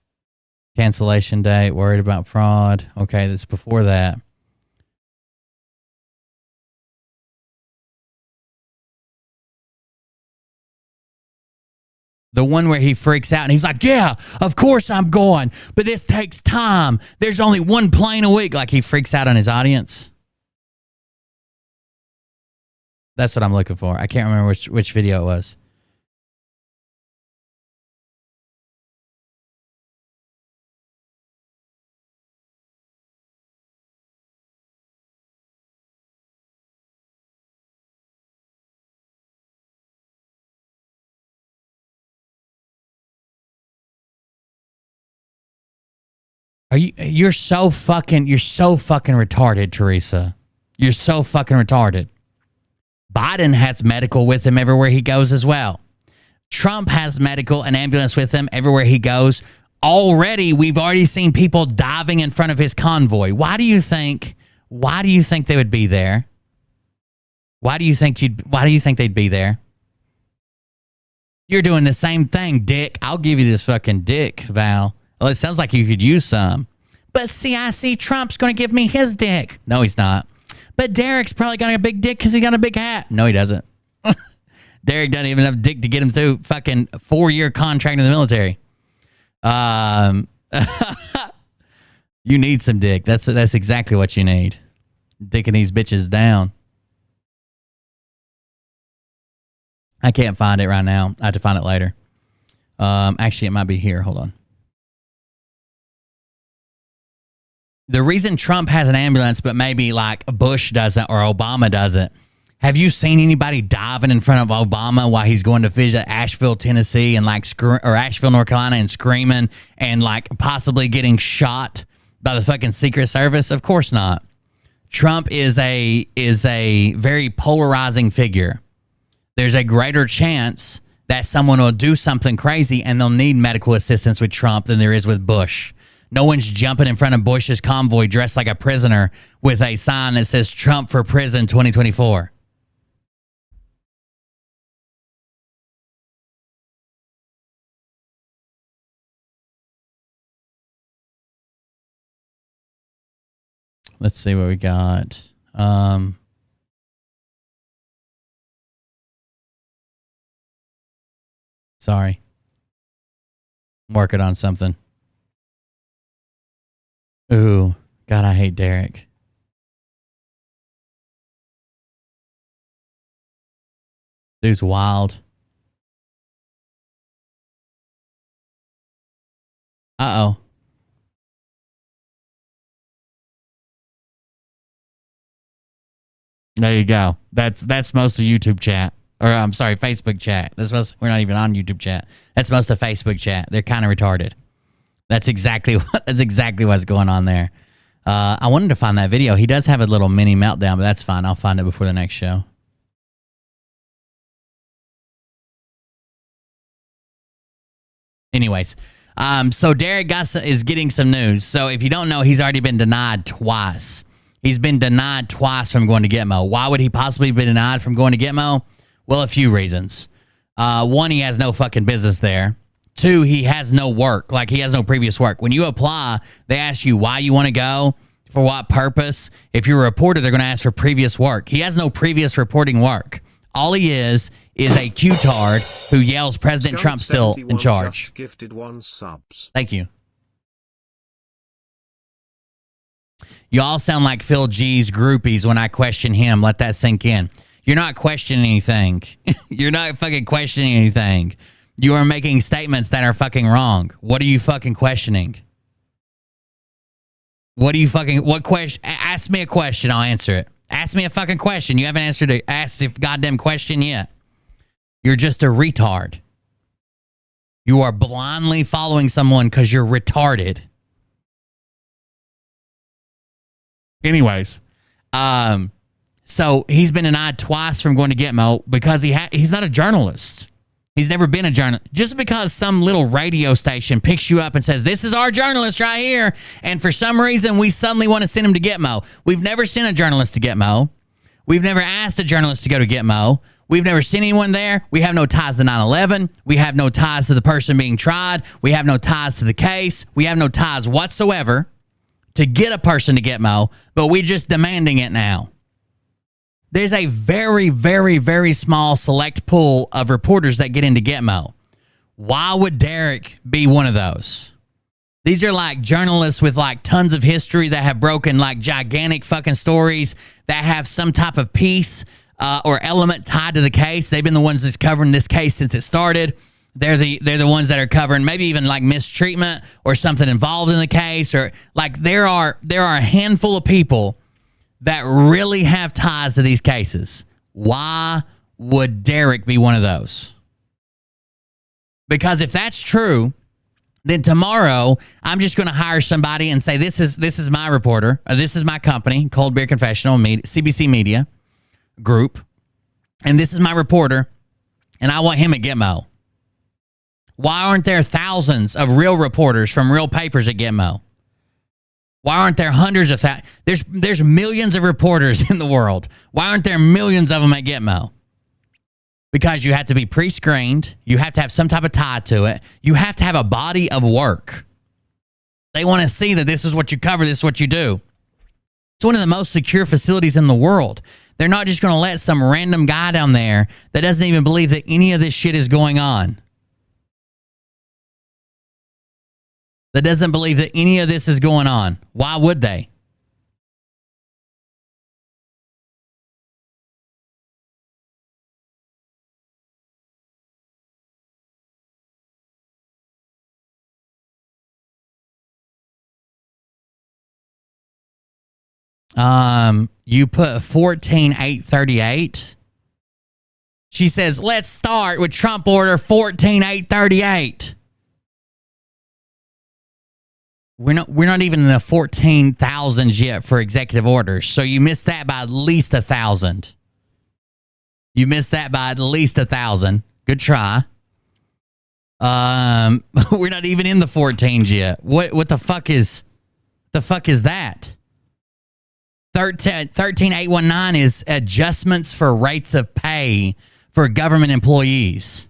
Cancellation date, worried about fraud. Okay, that's before that. The one where he freaks out and he's like, yeah, of course I'm going, but this takes time. There's only one plane a week. Like he freaks out on his audience. That's what I'm looking for. I can't remember which video it was. You're so fucking retarded, Teresa. You're so fucking retarded. Biden has medical with him everywhere he goes as well. Trump has medical and ambulance with him everywhere he goes. We've already seen people diving in front of his convoy. Why do you think they would be there? Why do you think they'd be there? You're doing the same thing, dick. I'll give you this fucking dick, Val. Well, it sounds like you could use some. But see, I see Trump's going to give me his dick. No, he's not. But Derek's probably got a big dick because he got a big hat. No, he doesn't. Derek doesn't even have dick to get him through fucking 4-year contract in the military. You need some dick. That's exactly what you need. Dicking these bitches down. I can't find it right now. I have to find it later. Actually, it might be here. Hold on. The reason Trump has an ambulance, but maybe like Bush doesn't or Obama doesn't. Have you seen anybody diving in front of Obama while he's going to visit Asheville, Tennessee, and or Asheville, North Carolina, and screaming and like possibly getting shot by the fucking Secret Service? Of course not. Trump is a very polarizing figure. There's a greater chance that someone will do something crazy and they'll need medical assistance with Trump than there is with Bush. No one's jumping in front of Bush's convoy dressed like a prisoner with a sign that says Trump for prison 2024. Let's see what we got. Sorry. I'm working on something. Ooh, God, I hate Derek. Dude's wild. Uh-oh. There you go. That's most of YouTube chat. Or I'm sorry, Facebook chat. We're not even on YouTube chat. That's most of Facebook chat. They're kind of retarded. That's exactly what's going on there. I wanted to find that video. He does have a little mini meltdown, but that's fine. I'll find it before the next show. Anyways, so Derek is getting some news. So if you don't know, he's already been denied twice. He's been denied twice from going to Gitmo. Why would he possibly be denied from going to Gitmo? Well, a few reasons. One, he has no fucking business there. Two, he has no work. Like, he has no previous work. When you apply, they ask you why you want to go, for what purpose. If you're a reporter, they're going to ask for previous work. He has no previous reporting work. All he is a Q-tard who yells President Trump's still in charge. Gifted 1 subs. Thank you. You all sound like Phil G's groupies when I question him. Let that sink in. You're not questioning anything. You're not fucking questioning anything. You are making statements that are fucking wrong. What are you fucking questioning? What question? Ask me a question, I'll answer it. Ask me a fucking question. You haven't asked a goddamn question yet. You're just a retard. You are blindly following someone because you're retarded. Anyways, so he's been denied twice from going to Gitmo because he's not a journalist. He's never been a journalist. Just because some little radio station picks you up and says, this is our journalist right here, and for some reason we suddenly want to send him to Gitmo. We've never sent a journalist to Gitmo. We've never asked a journalist to go to Gitmo. We've never seen anyone there. We have no ties to 9/11. We have no ties to the person being tried. We have no ties to the case. We have no ties whatsoever to get a person to Gitmo, but we're just demanding it now. There's a very, very, very small select pool of reporters that get into Gitmo. Why would Derek be one of those? These are like journalists with like tons of history that have broken like gigantic fucking stories that have some type of piece or element tied to the case. They've been the ones that's covering this case since it started. They're the ones that are covering maybe even like mistreatment or something involved in the case, or like there are a handful of people that really have ties to these cases. Why would Derek be one of those? Because if that's true, then tomorrow I'm just going to hire somebody and say, this is my reporter, or this is my company, Cold Beer Confessional, CBC Media Group, and this is my reporter, and I want him at Gitmo. Why aren't there thousands of real reporters from real papers at Gitmo? Why aren't there hundreds of there's millions of reporters in the world. Why aren't there millions of them at Gitmo? Because you have to be pre-screened. You have to have some type of tie to it. You have to have a body of work. They want to see that this is what you cover, this is what you do. It's one of the most secure facilities in the world. They're not just going to let some random guy down there that doesn't even believe that any of this shit is going on. That doesn't believe that any of this is going on. Why would they? You put 14,838. She says, let's start with Trump order 14,838. We're not even in the 14,000s yet for executive orders. So you missed that by at least 1,000. You missed that by at least 1,000. Good try. We're not even in the 14s yet. What the fuck is that? 13,819 is adjustments for rates of pay for government employees.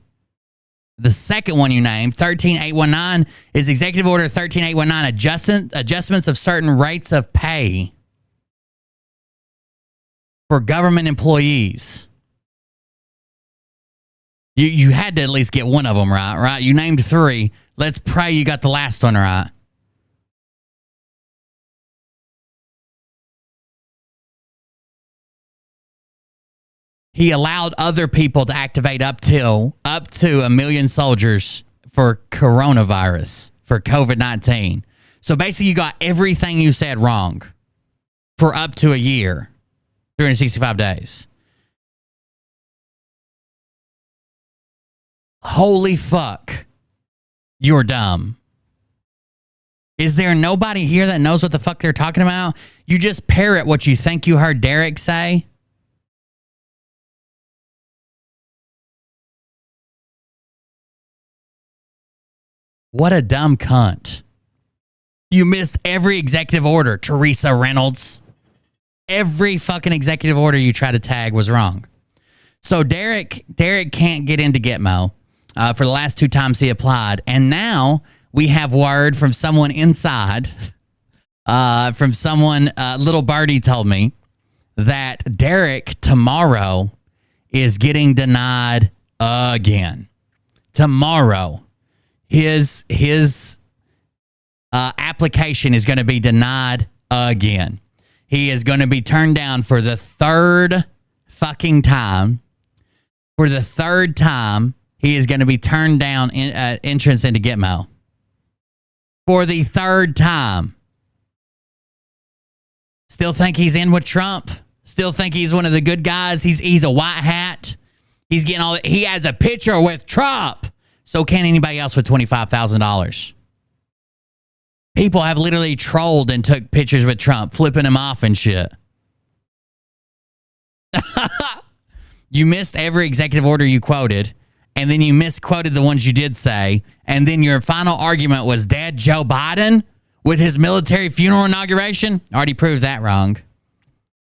The second one you named, 13,819, is Executive Order 13,819, adjustments of certain rates of pay for government employees. You had to at least get one of them right? You named 3. Let's pray you got the last one right. He allowed other people to activate up to 1 million soldiers for coronavirus, for COVID-19. So basically you got everything you said wrong for up to a year, 365 days. Holy fuck. You're dumb. Is there nobody here that knows what the fuck they're talking about? You just parrot what you think you heard Derek say. What a dumb cunt. You missed every executive order, Teresa Reynolds. Every fucking executive order you try to tag was wrong. So Derek can't get into Gitmo for the last 2 times he applied. And now we have word from someone inside, from someone, little birdie told me, that Derek tomorrow is getting denied again. Tomorrow. His application is going to be denied again. He is going to be turned down for the 3rd fucking time. For the 3rd time, he is going to be turned down entrance into Gitmo. For the 3rd time. Still think he's in with Trump. Still think he's one of the good guys. He's a white hat. He's getting all. He has a picture with Trump. So can anybody else with $25,000. People have literally trolled and took pictures with Trump, flipping him off and shit. You missed every executive order you quoted, and then you misquoted the ones you did say, and then your final argument was dead Joe Biden with his military funeral inauguration, already proved that wrong.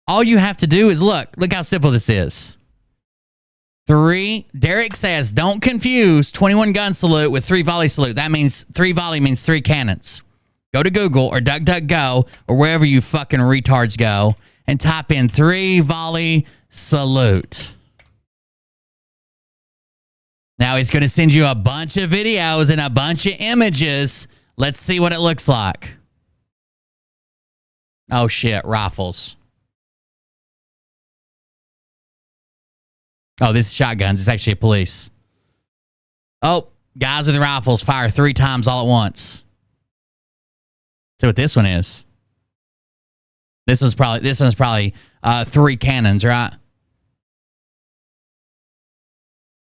All you have to do is look how simple this is. Derek says, don't confuse 21 gun salute with 3 volley salute. That means 3 volley means 3 cannons. Go to Google or DuckDuckGo or wherever you fucking retards go and type in 3 volley salute. Now it's going to send you a bunch of videos and a bunch of images. Let's see what it looks like. Oh shit, rifles. Oh, this is shotguns. It's actually a police. Oh, guys with rifles fire 3 times all at once. See what this one is. This one's probably 3 cannons, right?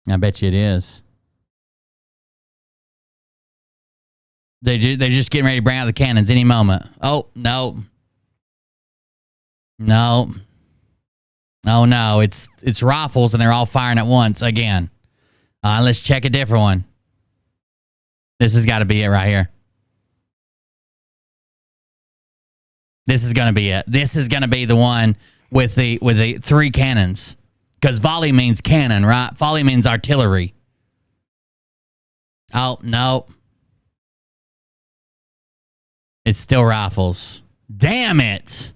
I bet you it is. They're just getting ready to bring out the cannons any moment. Oh, no. No. Oh, no. It's rifles, and they're all firing at once again. Let's check a different one. This has got to be it right here. This is going to be it. This is going to be the one with the 3 cannons. Because volley means cannon, right? Volley means artillery. Oh, no. It's still rifles. Damn it.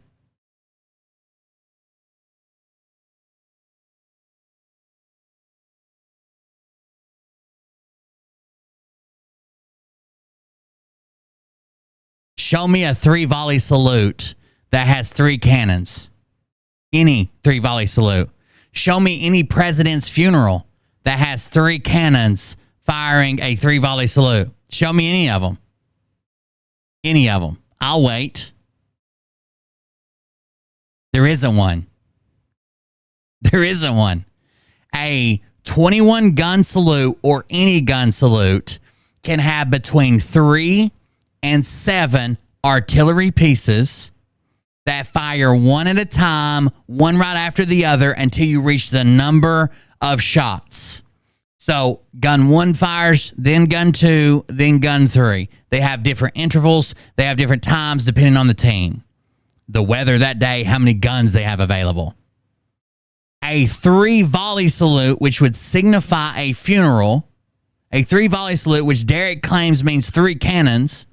Show me a 3 volley salute that has 3 cannons. Any 3 volley salute. Show me any president's funeral that has 3 cannons firing a 3 volley salute. Show me any of them. Any of them. I'll wait. There isn't one. There isn't one. A 21 gun salute or any gun salute can have between 3 and 7 artillery pieces that fire one at a time, one right after the other, until you reach the number of shots. So gun 1 fires, then gun 2, then gun 3. They have different intervals. They have different times depending on the team, the weather that day, how many guns they have available. A 3 volley salute, which would signify a funeral, a 3 volley salute, which Derek claims means 3 cannons,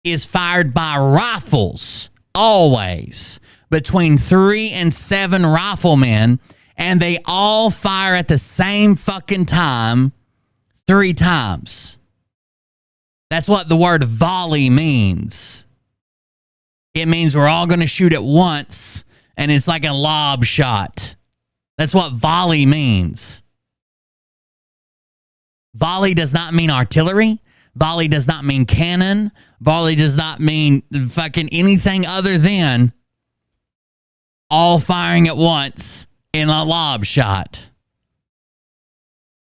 is fired by rifles. Always between 3 and 7 riflemen, and they all fire at the same fucking time 3 times. That's what the word volley means. It means we're all going to shoot at once, and it's like a lob shot. That's what volley means. Volley does not mean artillery. Volley does not mean cannon. Volley does not mean fucking anything other than all firing at once in a lob shot.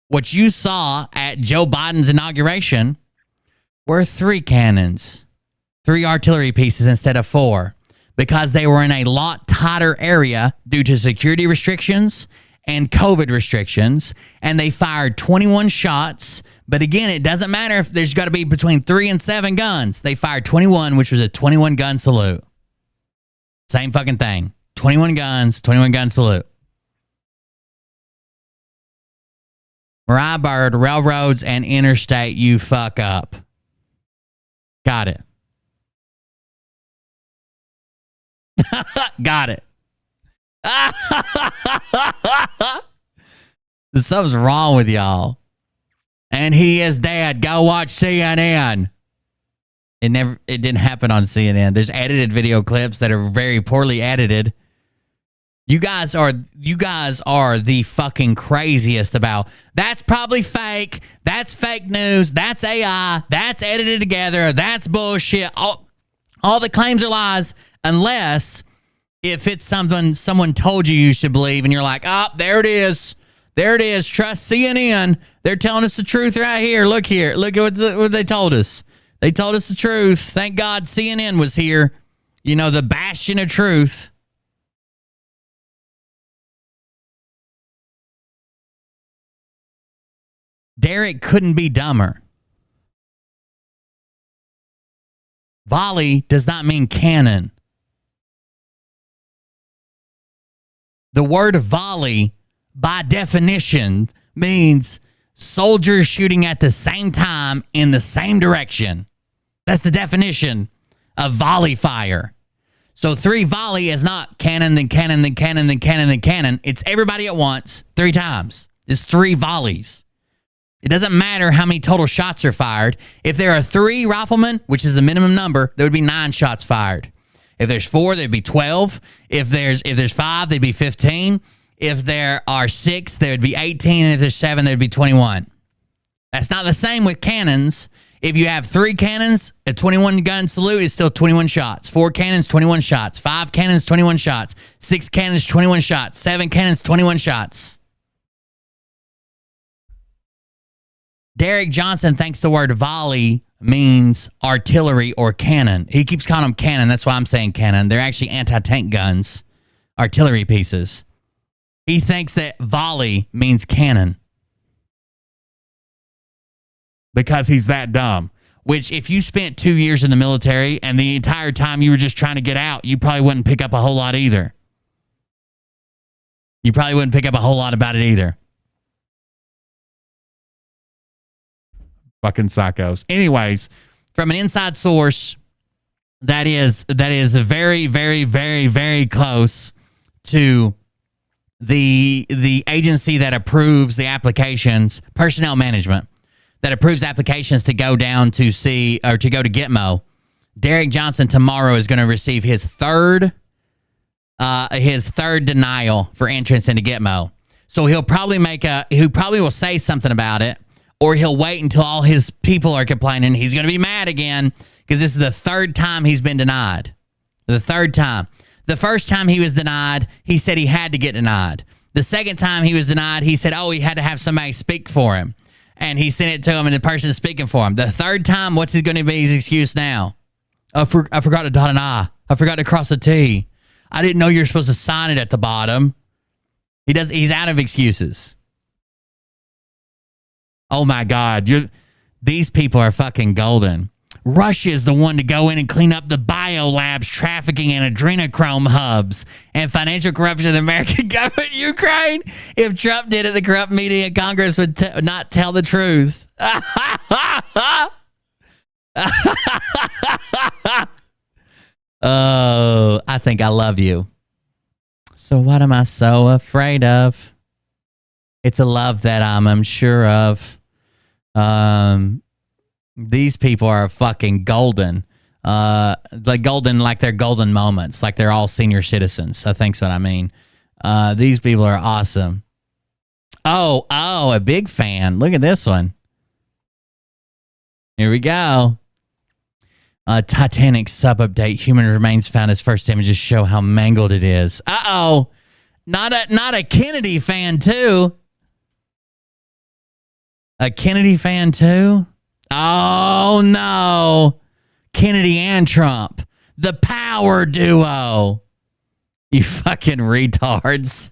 What you saw at Joe Biden's inauguration were 3 cannons, 3 artillery pieces instead of 4, because they were in a lot tighter area due to security restrictions and COVID restrictions, and they fired 21 shots. But again, it doesn't matter if there's got to be between 3 and 7 guns. They fired 21, which was a 21 gun salute. Same fucking thing. 21 guns, 21 gun salute. Mariah Bird, railroads and interstate, you fuck up. Got it. Got it. Something's wrong with y'all. And he is dead. Go watch CNN. It didn't happen on CNN. There's edited video clips that are very poorly edited. You guys are the fucking craziest about that's probably fake. That's fake news. That's AI. That's edited together. That's bullshit. All the claims are lies, unless if it's something someone told you should believe, and you're like, oh, there it is. There it is. Trust CNN. They're telling us the truth right here. Look here. Look at what they told us. They told us the truth. Thank God CNN was here. You know, the bastion of truth. Derek couldn't be dumber. Volley does not mean cannon. The word volley, by definition, means soldiers shooting at the same time in the same direction. That's the definition of volley fire. So 3 volley is not cannon, then cannon, then cannon, then cannon, then cannon. It's everybody at once, 3 times. It's 3 volleys. It doesn't matter how many total shots are fired. If there are 3 riflemen, which is the minimum number, there would be 9 shots fired. If there's 4, there'd be 12. If there's 5, there'd be 15. If there are 6, there would be 18. And if there's 7, there'd be 21. That's not the same with cannons. If you have 3 cannons, a 21 gun salute is still 21 shots. 4 cannons, 21 shots. 5 cannons, 21 shots. 6 cannons, 21 shots. 7 cannons, 21 shots. Derek Johnson thinks the word volley means artillery or cannon. He keeps calling them cannon. That's why I'm saying cannon. They're actually anti-tank guns, artillery pieces. He thinks that volley means cannon because he's that dumb. Which, if you spent 2 years in the military and the entire time you were just trying to get out, you probably wouldn't pick up a whole lot either. You probably wouldn't pick up a whole lot about it either. Fucking psychos. Anyways, from an inside source that is very, very, very, very close to the agency that approves the applications, personnel management, that approves applications to go down to see or to go to Gitmo. Derek Johnson tomorrow is going to receive his third denial for entrance into Gitmo. So he probably will say something about it. Or he'll wait until all his people are complaining. He's going to be mad again because this is the 3rd time he's been denied. The 3rd time. The first time he was denied, he said he had to get denied. The second time he was denied, he said, he had to have somebody speak for him. And he sent it to him and the person is speaking for him. The 3rd time, what's going to be his excuse now? I forgot to dot an I. I forgot to cross a T. I didn't know you're supposed to sign it at the bottom. He's out of excuses. Oh my God, these people are fucking golden. Russia is the one to go in and clean up the biolabs, trafficking, and adrenochrome hubs, and financial corruption of the American government in Ukraine. If Trump did it, the corrupt media in Congress would not tell the truth. Oh, I think I love you. So what am I so afraid of? It's a love that I'm unsure of. These people are fucking golden. Like golden, like they're golden moments, like they're all senior citizens. I think's what I mean. These people are awesome. Oh, a big fan. Look at this one. Here we go. Titanic sub-update. Human remains found as first images show how mangled it is. Uh-oh. Not a Kennedy fan, too. A Kennedy fan, too? Oh, no. Kennedy and Trump. The power duo. You fucking retards.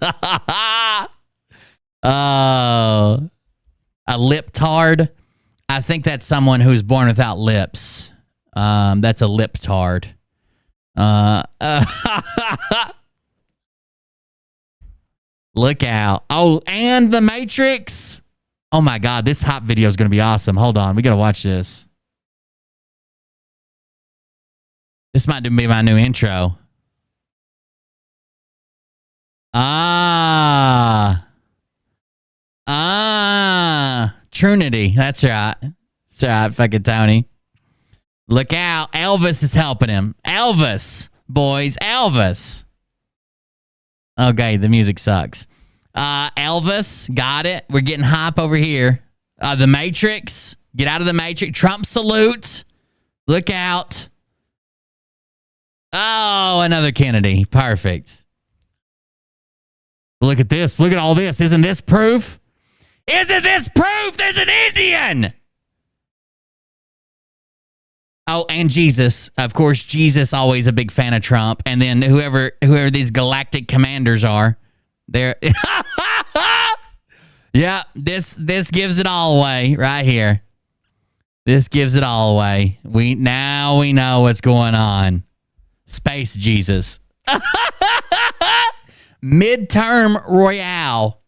Oh. A lip-tard? I think that's someone who's born without lips. That's a lip-tard. Look out. Oh, and The Matrix. Oh my God, this hop video is going to be awesome. Hold on, we got to watch this. This might be my new intro. Trinity. That's right. That's right, fucking Tony. Look out. Elvis is helping him. Elvis, boys. Elvis. Okay, the music sucks. Elvis, got it. We're getting hype over here. The Matrix. Get out of the Matrix. Trump salute. Look out. Oh, another Kennedy. Perfect. Look at this. Look at all this. Isn't this proof? Isn't this proof there's an Indian? Oh, and Jesus. Of course, Jesus always a big fan of Trump. And then whoever these galactic commanders are, they're Yeah, this gives it all away right here. This gives it all away. We know what's going on. Space Jesus. Midterm Royale.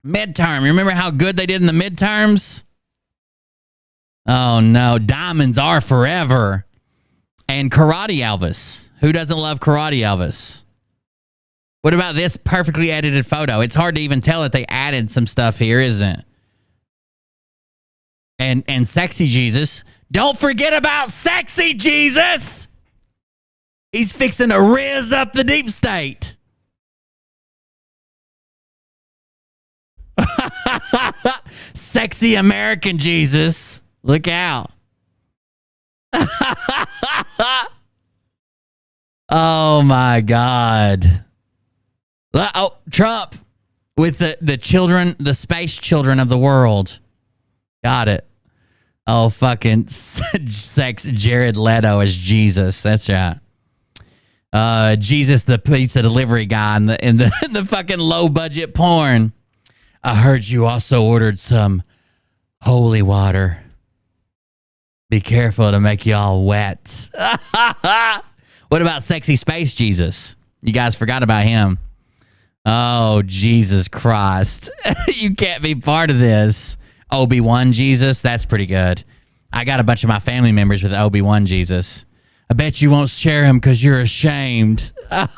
Midterm. Remember how good they did in the midterms? Oh no, diamonds are forever. And Karate Elvis. Who doesn't love Karate Elvis? What about this perfectly edited photo? It's hard to even tell that they added some stuff here, isn't it? And Sexy Jesus. Don't forget about Sexy Jesus. He's fixing to riz up the deep state. Sexy American Jesus. Look out. Oh my God. Oh, Trump with the children, the space children of the world. Got it. Oh, fucking sex Jared Leto as Jesus. That's right. Jesus, the pizza delivery guy in the fucking low budget porn. I heard you also ordered some holy water. Be careful to make you all wet. What about sexy space Jesus? You guys forgot about him. Oh, Jesus Christ. You can't be part of this. Obi-Wan Jesus, that's pretty good. I got a bunch of my family members with Obi-Wan Jesus. I bet you won't share him because you're ashamed. There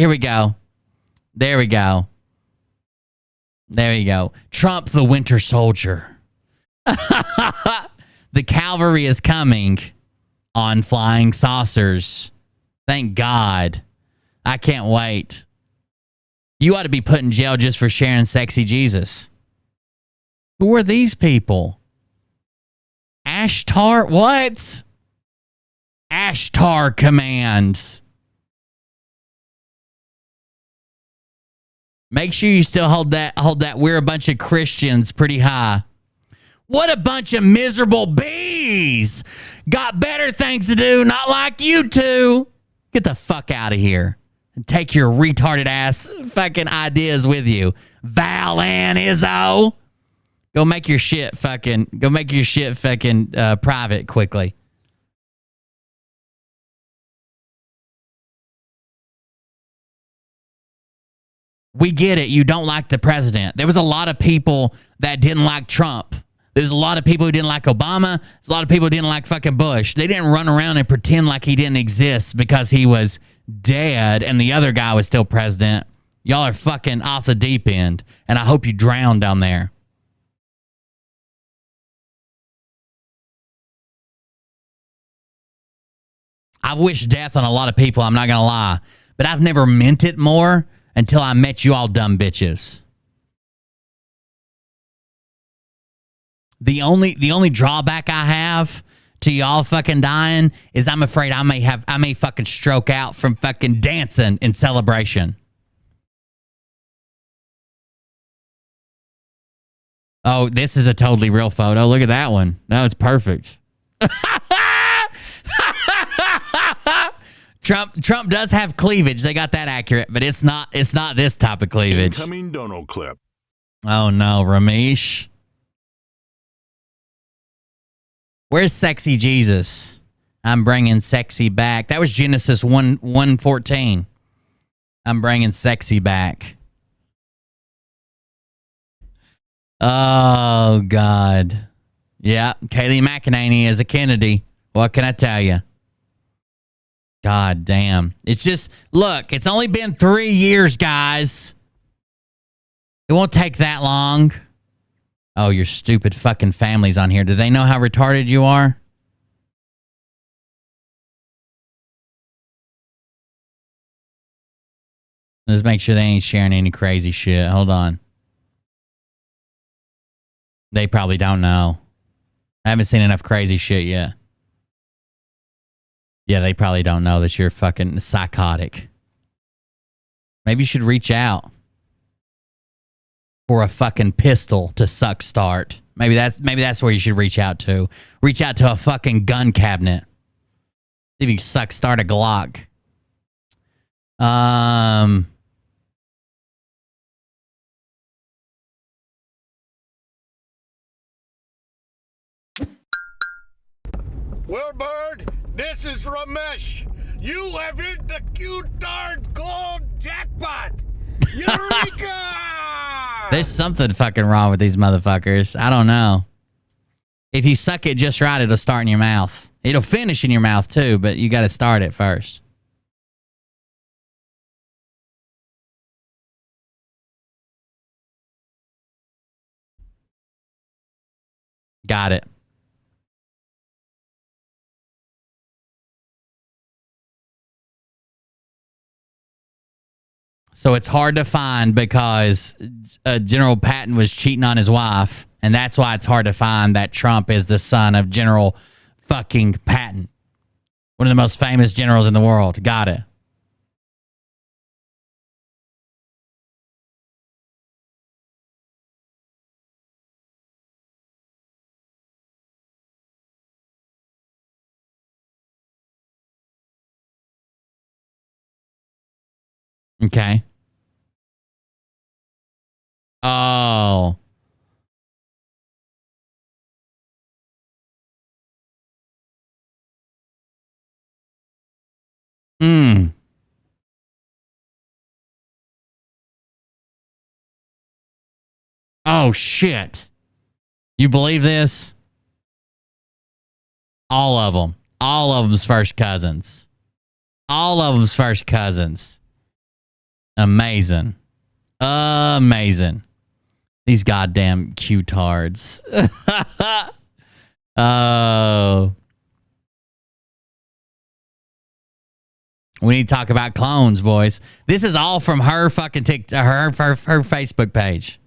we go. There we go. There you go. Trump the Winter Soldier. The cavalry is coming on flying saucers. Thank God. I can't wait. You ought to be put in jail just for sharing sexy Jesus. Who are these people? Ashtar? What? Ashtar commands. Make sure you still hold that we're a bunch of Christians pretty high. What a bunch of miserable bees. Got better things to do, not like you two. Get the fuck out of here. And take your retarded ass fucking ideas with you. Val and Izzo. Go make your shit fucking private quickly. We get it. You don't like the president. There was a lot of people that didn't like Trump. There's a lot of people who didn't like Obama. There's a lot of people who didn't like fucking Bush. They didn't run around and pretend like he didn't exist because he was dead and the other guy was still president. Y'all are fucking off the deep end, and I hope you drown down there. I've wished death on a lot of people, I'm not going to lie. But I've never meant it more until I met you all dumb bitches. The only drawback I have to y'all fucking dying is I'm afraid I may fucking stroke out from fucking dancing in celebration. Oh, this is a totally real photo. Look at that one. No, it's perfect. Trump does have cleavage. They got that accurate, but it's not this type of cleavage. Incoming Donald clip. Oh no, Ramesh. Where's sexy Jesus? I'm bringing sexy back. That was Genesis 1:14. I'm bringing sexy back. Oh God. Yeah, Kayleigh McEnany is a Kennedy. What can I tell you? God damn. It's just, look, it's only been 3 years, guys. It won't take that long. Oh, your stupid fucking family's on here. Do they know how retarded you are? Let's make sure they ain't sharing any crazy shit. Hold on. They probably don't know. I haven't seen enough crazy shit yet. Yeah, they probably don't know that you're fucking psychotic. Maybe you should reach out for a fucking pistol to suck start. Maybe that's where you should reach out to. Reach out to a fucking gun cabinet. See if you can suck start a Glock. Wilbur, this is Ramesh. You have hit the Q-Tard Gold Jackpot. Eureka! There's something fucking wrong with these motherfuckers. I don't know. If you suck it just right, it'll start in your mouth. It'll finish in your mouth too, but you got to start it first. Got it. So it's hard to find because General Patton was cheating on his wife, and that's why it's hard to find that Trump is the son of General fucking Patton, one of the most famous generals in the world. Got it. Okay. Oh. Hmm. Oh, shit. You believe this? All of them. All of them's first cousins. All of them's first cousins. Amazing. Amazing. These goddamn Q-tards. Oh. We need to talk about clones, boys. This is all from her fucking her Facebook page.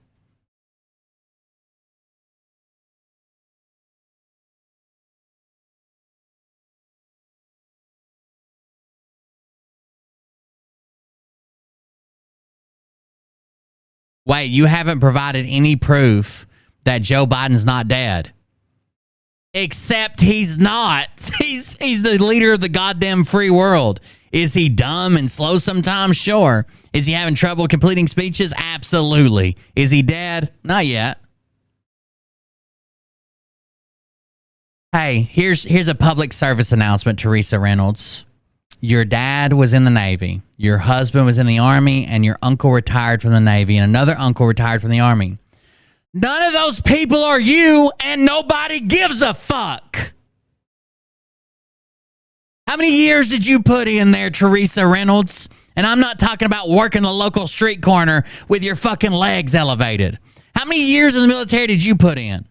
Wait, you haven't provided any proof that Joe Biden's not dead. Except he's not. He's the leader of the goddamn free world. Is he dumb and slow sometimes? Sure. Is he having trouble completing speeches? Absolutely. Is he dead? Not yet. Hey, here's a public service announcement, Teresa Reynolds. Your dad was in the Navy. Your husband was in the Army, and your uncle retired from the Navy, and another uncle retired from the Army. None of those people are you, and nobody gives a fuck. How many years did you put in there, Teresa Reynolds? And I'm not talking about working the local street corner with your fucking legs elevated. How many years in the military did you put in?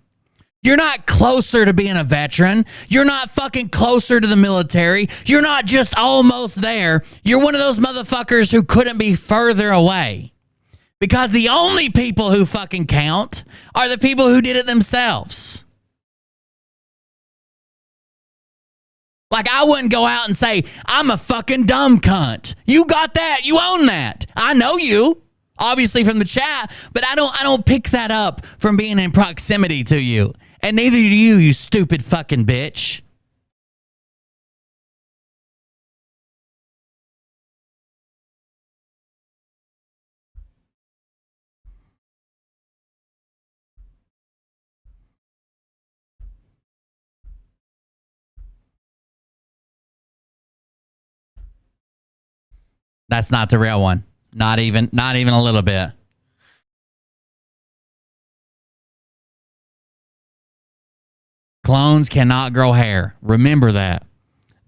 You're not closer to being a veteran. You're not fucking closer to the military. You're not just almost there. You're one of those motherfuckers who couldn't be further away. Because the only people who fucking count are the people who did it themselves. Like, I wouldn't go out and say, I'm a fucking dumb cunt. You got that. You own that. I know you, obviously from the chat, but I don't pick that up from being in proximity to you. And neither do you, you stupid fucking bitch. That's not the real one. Not even a little bit. Clones cannot grow hair. Remember that.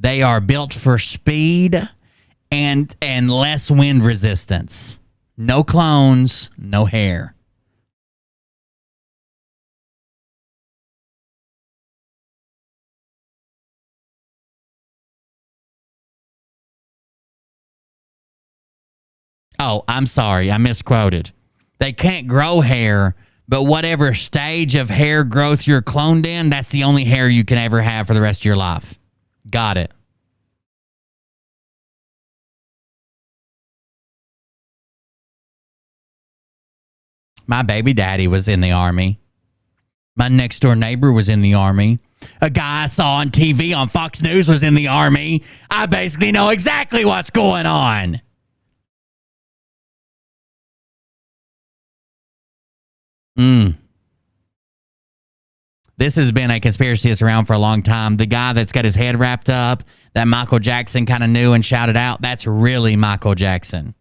They are built for speed and less wind resistance. No clones, no hair. Oh, I'm sorry. I misquoted. They can't grow hair, but whatever stage of hair growth you're cloned in, that's the only hair you can ever have for the rest of your life. Got it. My baby daddy was in the Army. My next door neighbor was in the Army. A guy I saw on TV on Fox News was in the Army. I basically know exactly what's going on. This has been a conspiracy that's around for a long time. The guy that's got his head wrapped up that Michael Jackson kind of knew and shouted out, that's really Michael Jackson.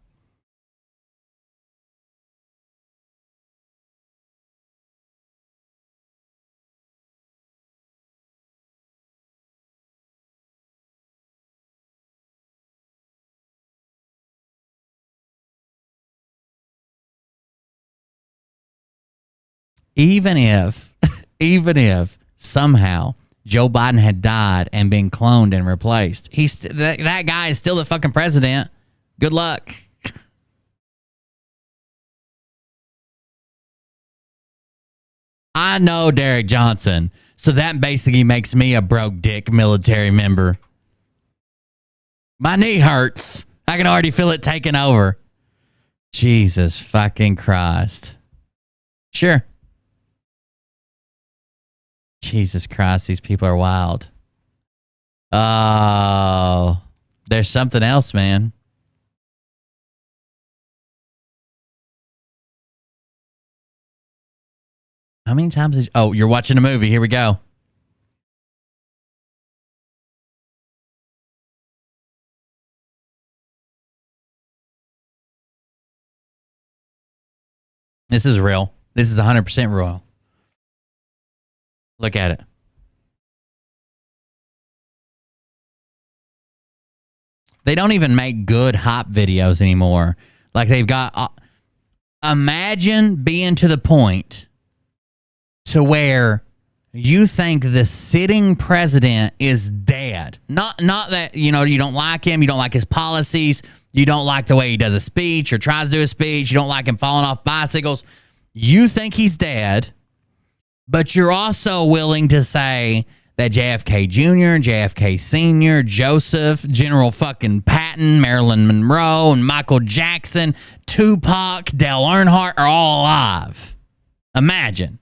Even if somehow Joe Biden had died and been cloned and replaced, that guy is still the fucking president. Good luck. I know Derek Johnson, so that basically makes me a broke dick military member. My knee hurts. I can already feel it taking over. Jesus fucking Christ. Sure. Jesus Christ, these people are wild. Oh, there's something else, man. How many times is... Oh, you're watching a movie. Here we go. This is real. This is 100% real. Look at it. They don't even make good hop videos anymore. Like they've got... imagine being to the point to where you think the sitting president is dead. Not that, you know, you don't like him, you don't like his policies, you don't like the way he does a speech or tries to do a speech, you don't like him falling off bicycles. You think he's dead, but you're also willing to say that JFK Jr., JFK Sr., Joseph, General fucking Patton, Marilyn Monroe, and Michael Jackson, Tupac, Dale Earnhardt are all alive. Imagine.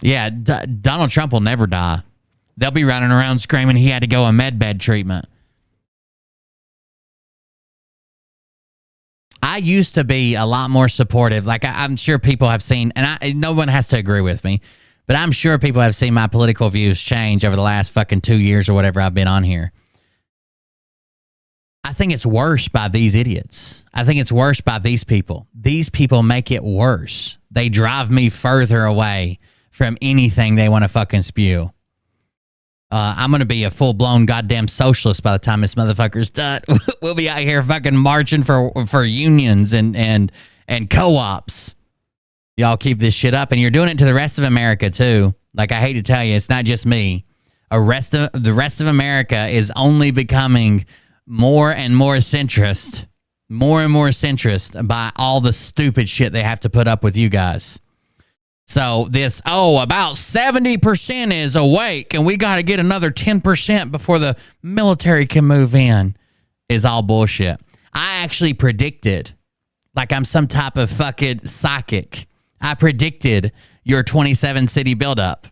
Yeah, Donald Trump will never die. They'll be running around screaming he had to go on medbed treatment. I used to be a lot more supportive. Like I'm sure people have seen, and no one has to agree with me, but I'm sure people have seen my political views change over the last fucking 2 years or whatever I've been on here. I think it's worse by these idiots. I think it's worse by these people. These people make it worse. They drive me further away from anything they want to fucking spew. I'm going to be a full-blown goddamn socialist by the time this motherfucker's done. We'll be out here fucking marching for unions and co-ops. Y'all keep this shit up, and you're doing it to the rest of America, too. Like, I hate to tell you, it's not just me. The rest of America is only becoming more and more centrist by all the stupid shit they have to put up with you guys. So this, about 70% is awake and we got to get another 10% before the military can move in is all bullshit. I actually predicted, like I'm some type of fucking psychic, I predicted your 27 city buildup.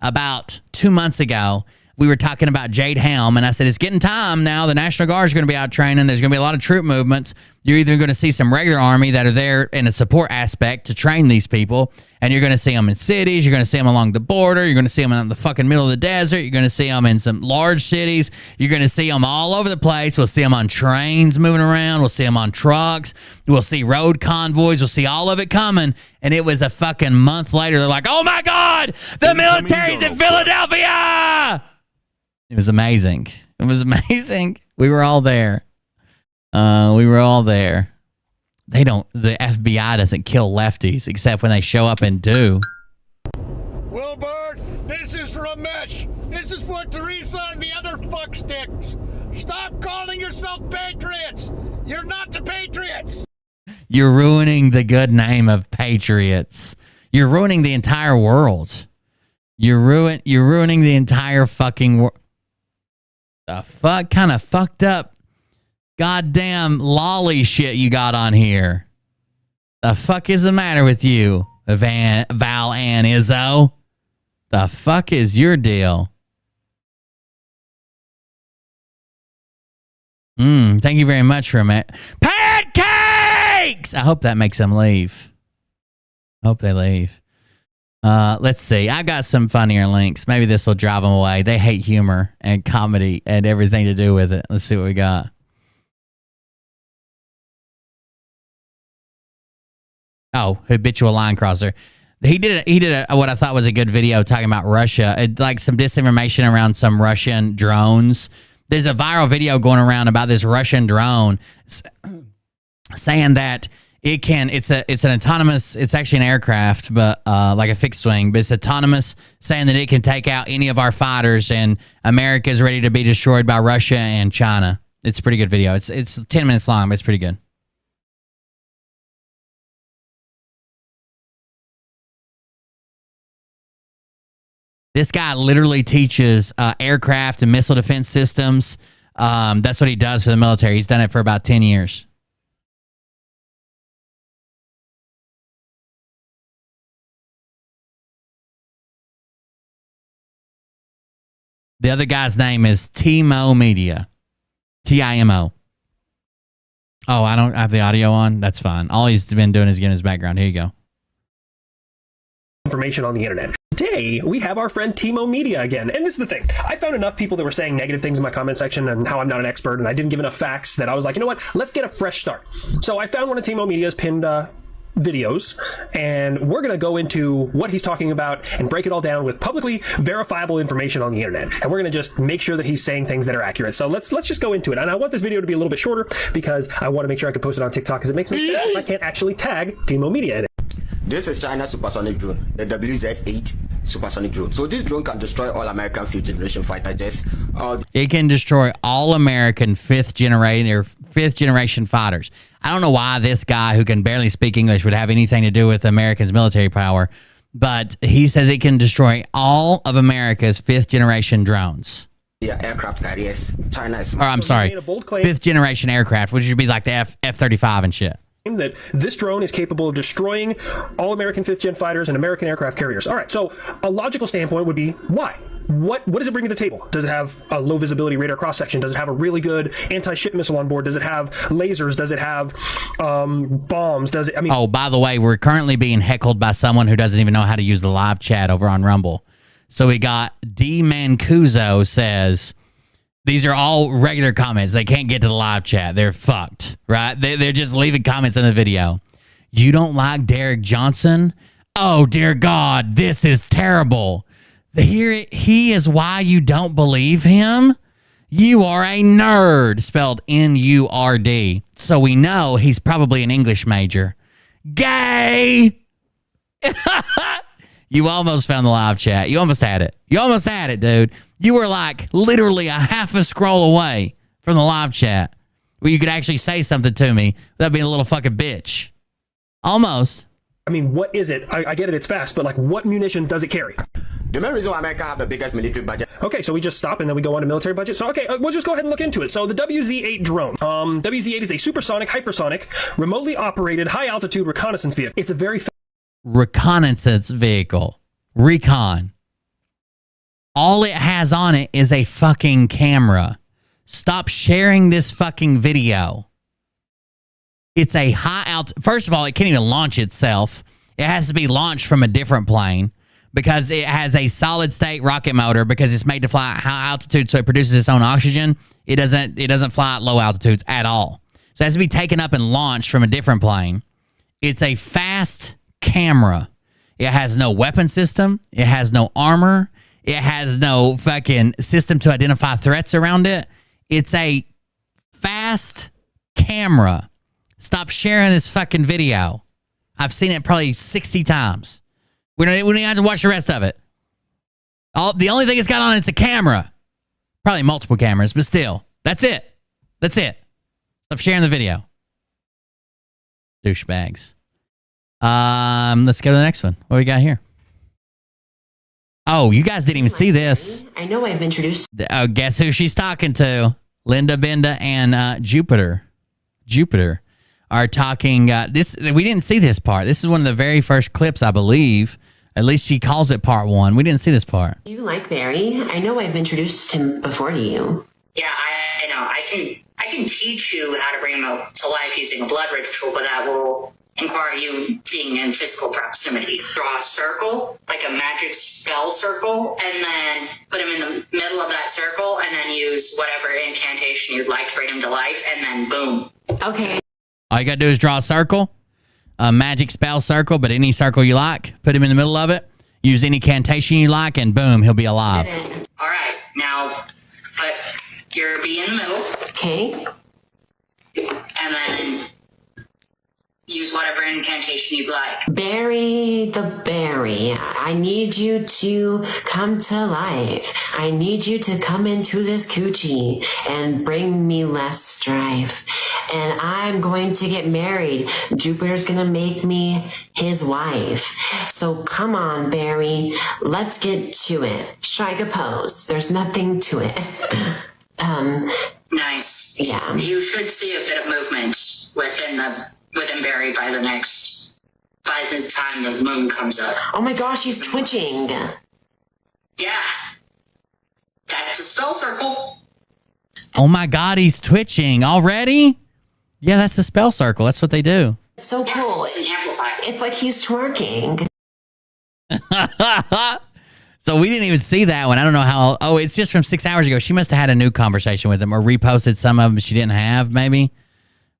About 2 months ago, we were talking about Jade Helm, and I said, it's getting time now. The National Guard is going to be out training. There's going to be a lot of troop movements. You're either going to see some regular army that are there in a support aspect to train these people, and you're going to see them in cities. You're going to see them along the border. You're going to see them in the fucking middle of the desert. You're going to see them in some large cities. You're going to see them all over the place. We'll see them on trains moving around. We'll see them on trucks. We'll see road convoys. We'll see all of it coming. And it was a fucking month later. They're like, oh, my God, the military's in Philadelphia. It was amazing. It was amazing. We were all there. The FBI doesn't kill lefties except when they show up and do. Wilbur, this is Ramesh. This is for Teresa and the other fucksticks. Stop calling yourself patriots. You're not the patriots. You're ruining the good name of patriots. You're ruining the entire world. You're ruining the entire fucking world. The fuck kind of fucked up goddamn lolly shit you got on here. The fuck is the matter with you, Val and Izzo? The fuck is your deal? Thank you very much for a minute. Pancakes! I hope that makes them leave. Hope they leave. Let's see. I got some funnier links. Maybe this will drive them away. They hate humor and comedy and everything to do with it. Let's see what we got. Oh, habitual line crosser. He did what I thought was a good video talking about Russia. Like some disinformation around some Russian drones. There's a viral video going around about this Russian drone saying that it's an autonomous, it's actually an aircraft, but like a fixed wing, but it's autonomous, saying that it can take out any of our fighters, and America is ready to be destroyed by Russia and China. It's a pretty good video. It's 10 minutes long, but it's pretty good. This guy literally teaches aircraft and missile defense systems. That's what he does for the military. He's done it for about 10 years. The other guy's name is Timo Media. Timo. Oh, I don't have the audio on? That's fine. All he's been doing is getting his background. Here you go. Information on the internet. Today, we have our friend Timo Media again. And this is the thing. I found enough people that were saying negative things in my comment section and how I'm not an expert and I didn't give enough facts that I was like, you know what? Let's get a fresh start. So I found one of Timo Media's pinned videos, and we're going to go into what he's talking about and break it all down with publicly verifiable information on the internet. And we're going to just make sure that he's saying things that are accurate. So let's just go into it. And I want this video to be a little bit shorter because I want to make sure I can post it on TikTok, because it makes no sense if I can't actually tag Timo Media in it. This is China's supersonic drone, the WZ-8 supersonic drone. So this drone can destroy all American fifth generation fighter jets. It can destroy all American fifth generation fighters. I don't know why this guy who can barely speak English would have anything to do with America's military power, but he says it can destroy all of America's fifth generation drones. Yeah, aircraft carriers. China is. Or I'm sorry, fifth generation aircraft, which would be like the F-35 and shit. That this drone is capable of destroying all American fifth-gen fighters and American aircraft carriers. All right, so a logical standpoint would be, why? What does it bring to the table? Does it have a low visibility radar cross-section? Does it have a really good anti-ship missile on board? Does it have lasers? Does it have bombs? Does it, I mean... Oh, by the way, we're currently being heckled by someone who doesn't even know how to use the live chat over on Rumble. So we got D. Mancuso says... These are all regular comments. They can't get to the live chat. They're fucked, right? They're just leaving comments in the video. You don't like Derek Johnson? Oh, dear God, this is terrible. He is why you don't believe him? You are a nerd, spelled N-U-R-D. So we know he's probably an English major. Gay! You almost found the live chat. You almost had it. You almost had it, dude. You were like literally a half a scroll away from the live chat where you could actually say something to me without being a little fucking bitch. Almost. I mean, what is it? I get it, it's fast, but like what munitions does it carry? The main reason why America have the biggest military budget. Okay, so we just stop and then we go on to military budget. So, okay, we'll just go ahead and look into it. So the WZ-8 drone. WZ-8 is a supersonic, hypersonic, remotely operated, high-altitude reconnaissance vehicle. It's a very... reconnaissance vehicle. Recon. All it has on it is a fucking camera. Stop sharing this fucking video. It's a first of all, it can't even launch itself. It has to be launched from a different plane because it has a solid state rocket motor, because it's made to fly at high altitude, so it produces its own oxygen. It doesn't fly at low altitudes at all. So it has to be taken up and launched from a different plane. It's a fast camera. It has no weapon system. It has no armor. It has no fucking system to identify threats around it. It's a fast camera. Stop sharing this fucking video. I've seen it probably 60 times. We don't even have to watch the rest of it. The only thing it's got on it's a camera. Probably multiple cameras, but still. That's it. That's it. Stop sharing the video. Douchebags. Let's go to the next one. What do we got here? Oh, you guys didn't even see this. I know I've introduced. Guess who she's talking to? Linda Benda and Jupiter. Jupiter. are talking. This we didn't see this part. This is one of the very first clips, I believe. At least she calls it part 1. We didn't see this part. You like Barry? I know I've introduced him before to you. Yeah, I know. I can teach you how to bring him to life using a blood ritual, but that will require you being in physical proximity. Draw a circle, like a magic spell circle, and then put him in the middle of that circle, and then use whatever incantation you'd like to bring him to life, and then boom. Okay. All you gotta do is draw a circle, a magic spell circle, but any circle you like. Put him in the middle of it. Use any incantation you like, and boom, he'll be alive. All right, now put your bee in the middle. Okay. And then use whatever incantation you'd like. Barry the Berry, I need you to come to life. I need you to come into this coochie and bring me less strife. And I'm going to get married. Jupiter's gonna make me his wife. So come on, Barry, let's get to it. Strike a pose. There's nothing to it. Nice. Yeah. You should see a bit of movement within Barry by the time the moon comes up. Oh my gosh, he's twitching. Yeah. That's a spell circle. Oh my God, he's twitching already? Yeah, that's a spell circle. That's what they do. It's so cool. It's an amplifier. It's like he's twerking. So we didn't even see that one. I don't know how. Oh, it's just from 6 hours ago. She must have had a new conversation with him or reposted some of them she didn't have, maybe.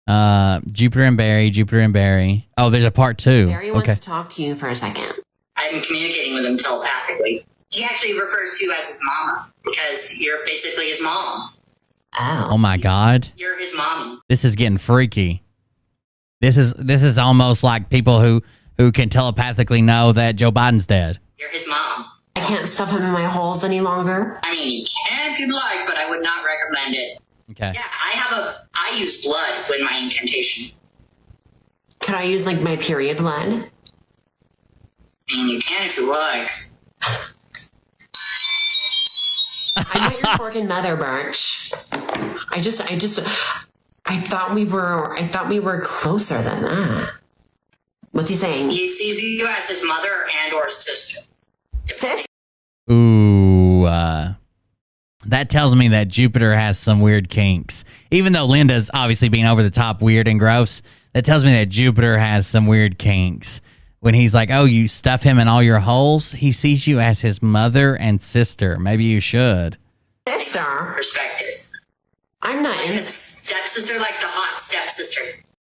Jupiter and Barry. Oh, there's a part 2. Barry wants to talk to you for a second. I'm communicating with him telepathically. He actually refers to you as his mama because you're basically his mom. Oh my God. You're his mommy. This is getting freaky. This is almost like people who can telepathically know that Joe Biden's dead. You're his mom. I can't stuff him in my holes any longer. I mean, you can if you'd like, but I would not recommend it. Okay. Yeah, I use blood with my incantation. Could I use like my period blood? I mean, you can if you like. I know your fucking mother, Birch. I thought we were closer than that. What's he saying? He sees you as his mother and or sister. Sis? Ooh, that tells me that Jupiter has some weird kinks. Even though Linda's obviously being over the top weird and gross, that tells me that Jupiter has some weird kinks. When he's like, oh, you stuff him in all your holes, he sees you as his mother and sister. Maybe you should. Sister? Perspective. I'm not in. Stepsister, like the hot stepsister.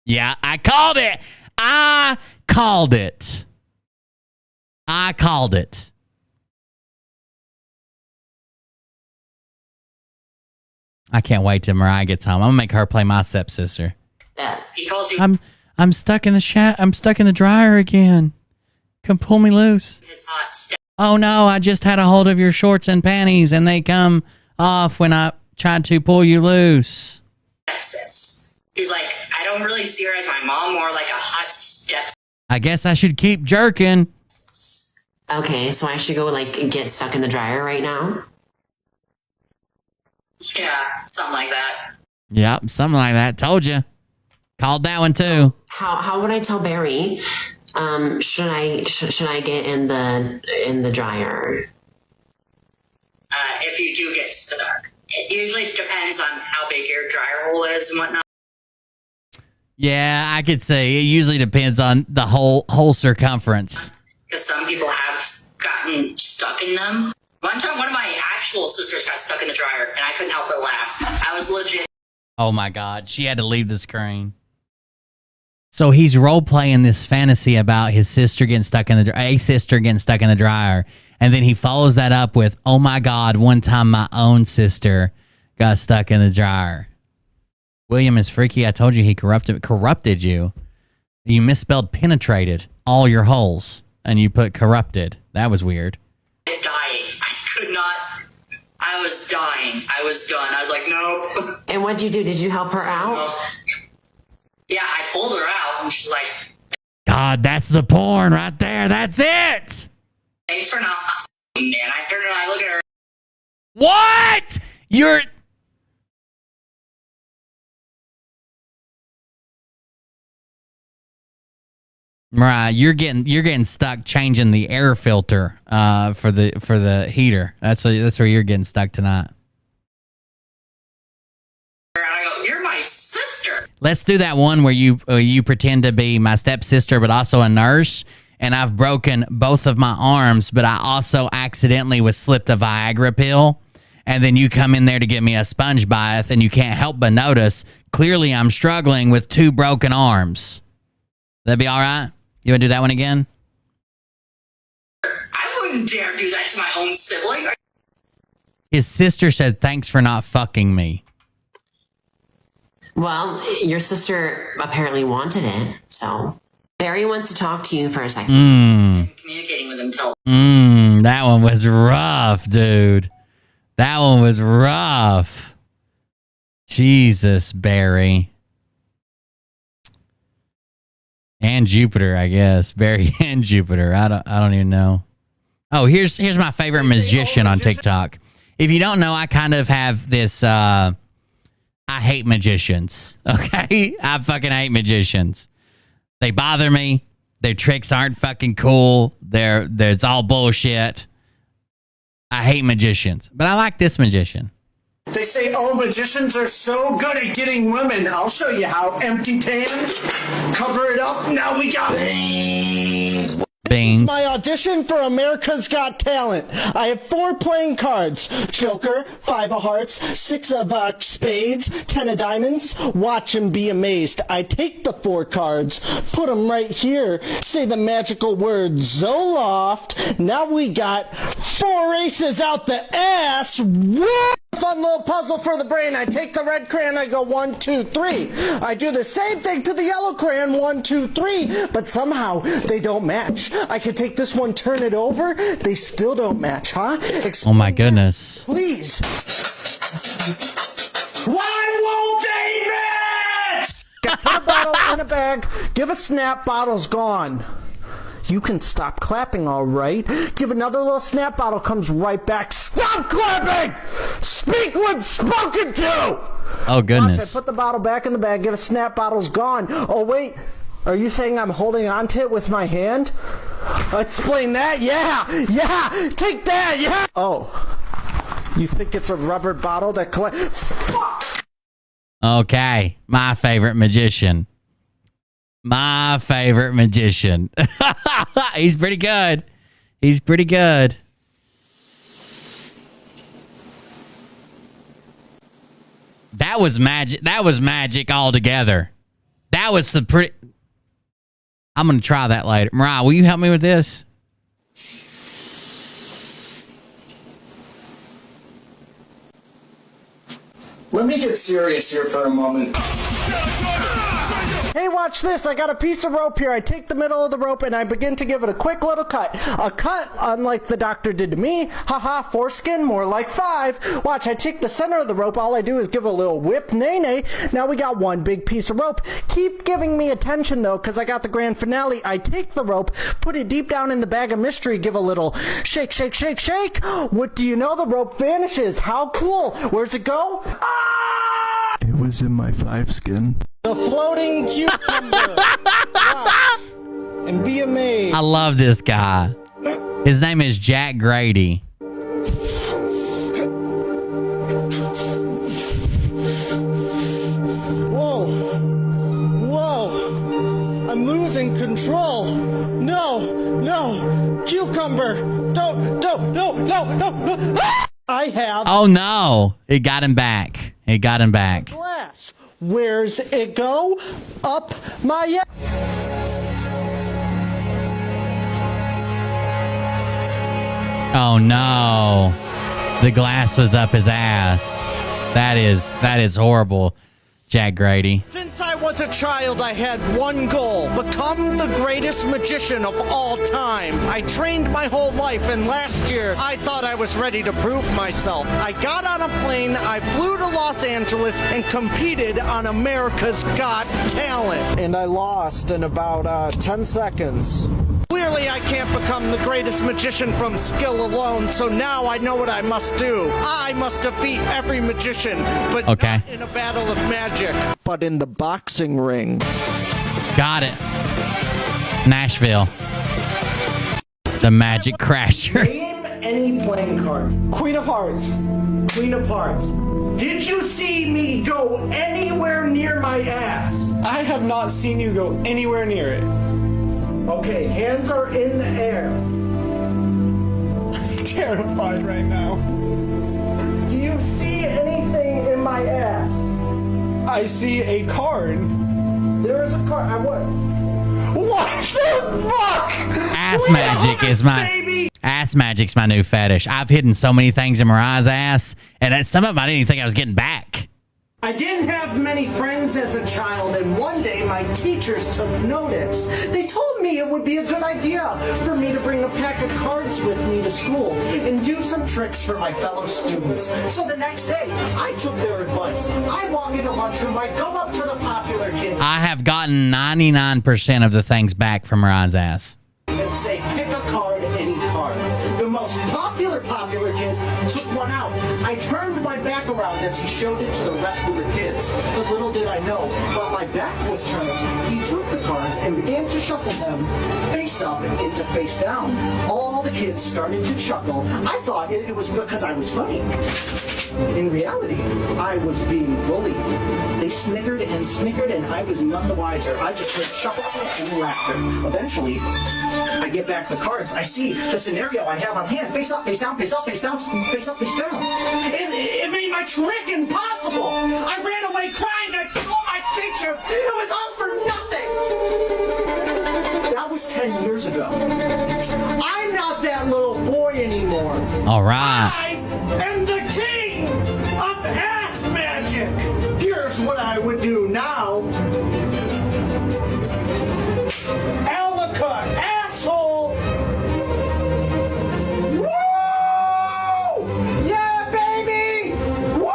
Yeah, I called it. I called it. I can't wait till Mariah gets home. I'm gonna make her play my stepsister. He calls you I'm stuck in the I'm stuck in the dryer again. Come pull me loose. his hot step. Oh no, I just had a hold of your shorts and panties and they come off when I tried to pull you loose. Sis. He's like, I don't really see her as my mom, more like a hot step. I guess I should keep jerking. Okay, so I should go like get stuck in the dryer right now? Yeah, something like that. Yep, something like that. Told you. Called that one too. How would I tell Barry? Should I get in the dryer? If you do get stuck. It usually depends on how big your dryer hole is and whatnot. Yeah, I could say it usually depends on the whole circumference. Because some people have gotten stuck in them. One time, one of my actual sisters got stuck in the dryer, and I couldn't help but laugh. I was legit. Oh my God, she had to leave the screen. So he's role playing this fantasy about his sister getting stuck in a sister getting stuck in the dryer, and then he follows that up with, "Oh my God, one time my own sister got stuck in the dryer." William is freaky. I told you he corrupted you. You misspelled penetrated all your holes, and you put corrupted. That was weird. Dying. I could not. I was dying. I was done. I was like, nope. And what'd you do? Did you help her out? No. Yeah, I pulled her out, and she's like, God, that's the porn right there. That's it. thanks for not man. I turn and I look at her. What? You're Mariah, you're getting stuck changing the air filter for the heater. That's where you're getting stuck tonight. And I go, you're my sister. Let's do that one where you pretend to be my stepsister, but also a nurse, and I've broken both of my arms, but I also accidentally was slipped a Viagra pill, and then you come in there to get me a sponge bath, and you can't help but notice clearly I'm struggling with 2 broken arms. That'd be all right? You want to do that one again? I wouldn't dare do that to my own sibling. His sister said, "Thanks for not fucking me." Well, your sister apparently wanted it, so Barry wants to talk to you for a second. Communicating with himself. That one was rough, dude. That one was rough. Jesus, Barry. And Jupiter, I guess. Barry and Jupiter. I don't even know. Oh, here's my favorite magician on TikTok. If you don't know, I kind of have this I hate magicians. Okay? I fucking hate magicians. They bother me. Their tricks aren't fucking cool. It's all bullshit. I hate magicians. But I like this magician. They say, oh, magicians are so good at getting women. I'll show you how. Empty pan, cover it up. Now we got beans. Beans. My audition for America's Got Talent. I have 4 playing cards. Joker, 5 of hearts, 6 of spades, 10 of diamonds. Watch and be amazed. I take the 4 cards, put them right here, say the magical word Zoloft. Now we got 4 aces out the ass. Woo! Fun little puzzle for the brain. I take the red crayon, I go 1, 2, 3. I do the same thing to the yellow crayon, 1, 2, 3, but somehow they don't match. I could take this one, turn it over, they still don't match, huh? Oh my goodness. Please. Why won't they match? Put a bottle in a bag, give a snap, bottle's gone. You can stop clapping, all right? Give another little snap, bottle comes right back. Stop clapping! Speak when spoken to! Oh, goodness. Watch, I put the bottle back in the bag, give a snap, bottle's gone. Oh, wait. Are you saying I'm holding on to it with my hand? Explain that? Yeah! Yeah! Take that! Yeah! Oh. You think it's a rubber bottle that Fuck! Okay. My favorite magician. My favorite magician. He's pretty good. He's pretty good. That was magic. That was magic altogether. That was some pretty... I'm going to try that later. Mariah, will you help me with this? Let me get serious here for a moment. Hey, watch this. I got a piece of rope here. I take the middle of the rope and I begin to give it a quick little cut. A cut, unlike the doctor did to me. Haha, foreskin, more like 5. Watch, I take the center of the rope. All I do is give a little whip, nay-nay. Now we got one big piece of rope. Keep giving me attention, though, because I got the grand finale. I take the rope, put it deep down in the bag of mystery, give a little shake, shake, shake, shake. What do you know? The rope vanishes. How cool. Where's it go? Ah! It was in my 5 skin. The floating cucumber. Wow. And be amazed. I love this guy. His name is Jack Grady. Whoa. Whoa. I'm losing control. No. Cucumber. No. Ah! I have. Oh, no. It got him back. Glass. Where's it go? Up my... Oh, no. The glass was up his ass. That is horrible, Jack Grady. Since I was a child, I had one goal: become the greatest magician of all time. I trained my whole life, and last year, I thought I was ready to prove myself. I got on a plane, I flew to Los Angeles, and competed on America's Got Talent. And I lost in about 10 seconds. Clearly, I can't become the greatest magician from skill alone, so now I know what I must do. I must defeat every magician, but not in a battle of magic, but in the boxing ring. Got it. Nashville. The Magic Crasher. Name any playing card. Queen of Hearts. Queen of Hearts. Did you see me go anywhere near my ass? I have not seen you go anywhere near it. Okay, hands are in the air. I'm terrified right now. Do you see anything in my ass? I see a card. There is a card. What the fuck? Ass magic is my ass magic's my new fetish. I've hidden so many things in Mariah's ass, and some of them I didn't even think I was getting back. I didn't have many friends as a child, and one day my teachers took notice. They told me it would be a good idea for me to bring a pack of cards with me to school and do some tricks for my fellow students. So the next day, I took their advice. I walk in the lunchroom, I go up to the popular kids. I have gotten 99% of the things back from Mariah's ass. And say, pick a card, any card. The most popular kid took one out. I turned my back around as he showed it to the rest of the kids. But little did I know, while my back was turned, he took the cards and began to shuffle them face up into face down. All the kids started to chuckle. I thought it was because I was funny. In reality, I was being bullied. They snickered and I was none the wiser. I just heard shuffle and laughter. Eventually, I get back the cards. I see the scenario I have on hand. Face up, face down, face up, face down, face up, face down. It made my trick impossible. I ran away crying to all my teachers. It was all for nothing. That was 10 years ago. I'm not that little boy anymore. All right. I am the king of ass magic. Here's what I would do now. Ellicott, asshole! Woo! Yeah, baby! Woo!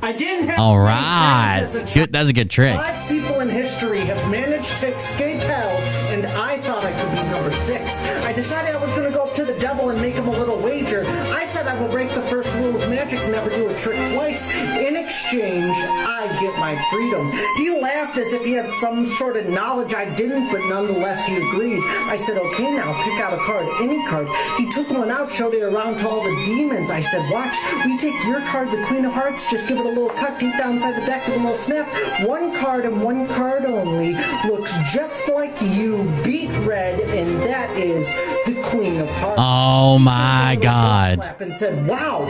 I didn't have All many right. friends as a Good. That's a good trick. 5 people in history have managed to escape hell, and I thought I could be number 6. I decided I was going to go up to the devil and make him a little wager. I said I will break the first rule of magic, never do a trick twice. In exchange, I get my freedom. He laughed as if he had some sort of knowledge I didn't, but nonetheless he agreed. I said, okay, now pick out a card, any card. He took one out, showed it around to all the demons. I said, watch, we take your card, the Queen of Hearts, just give it a little cut deep down inside the deck with a little snap. One card and one card only looks just like you, beat red, and that is the Queen of Hearts. Oh my God. And said, wow,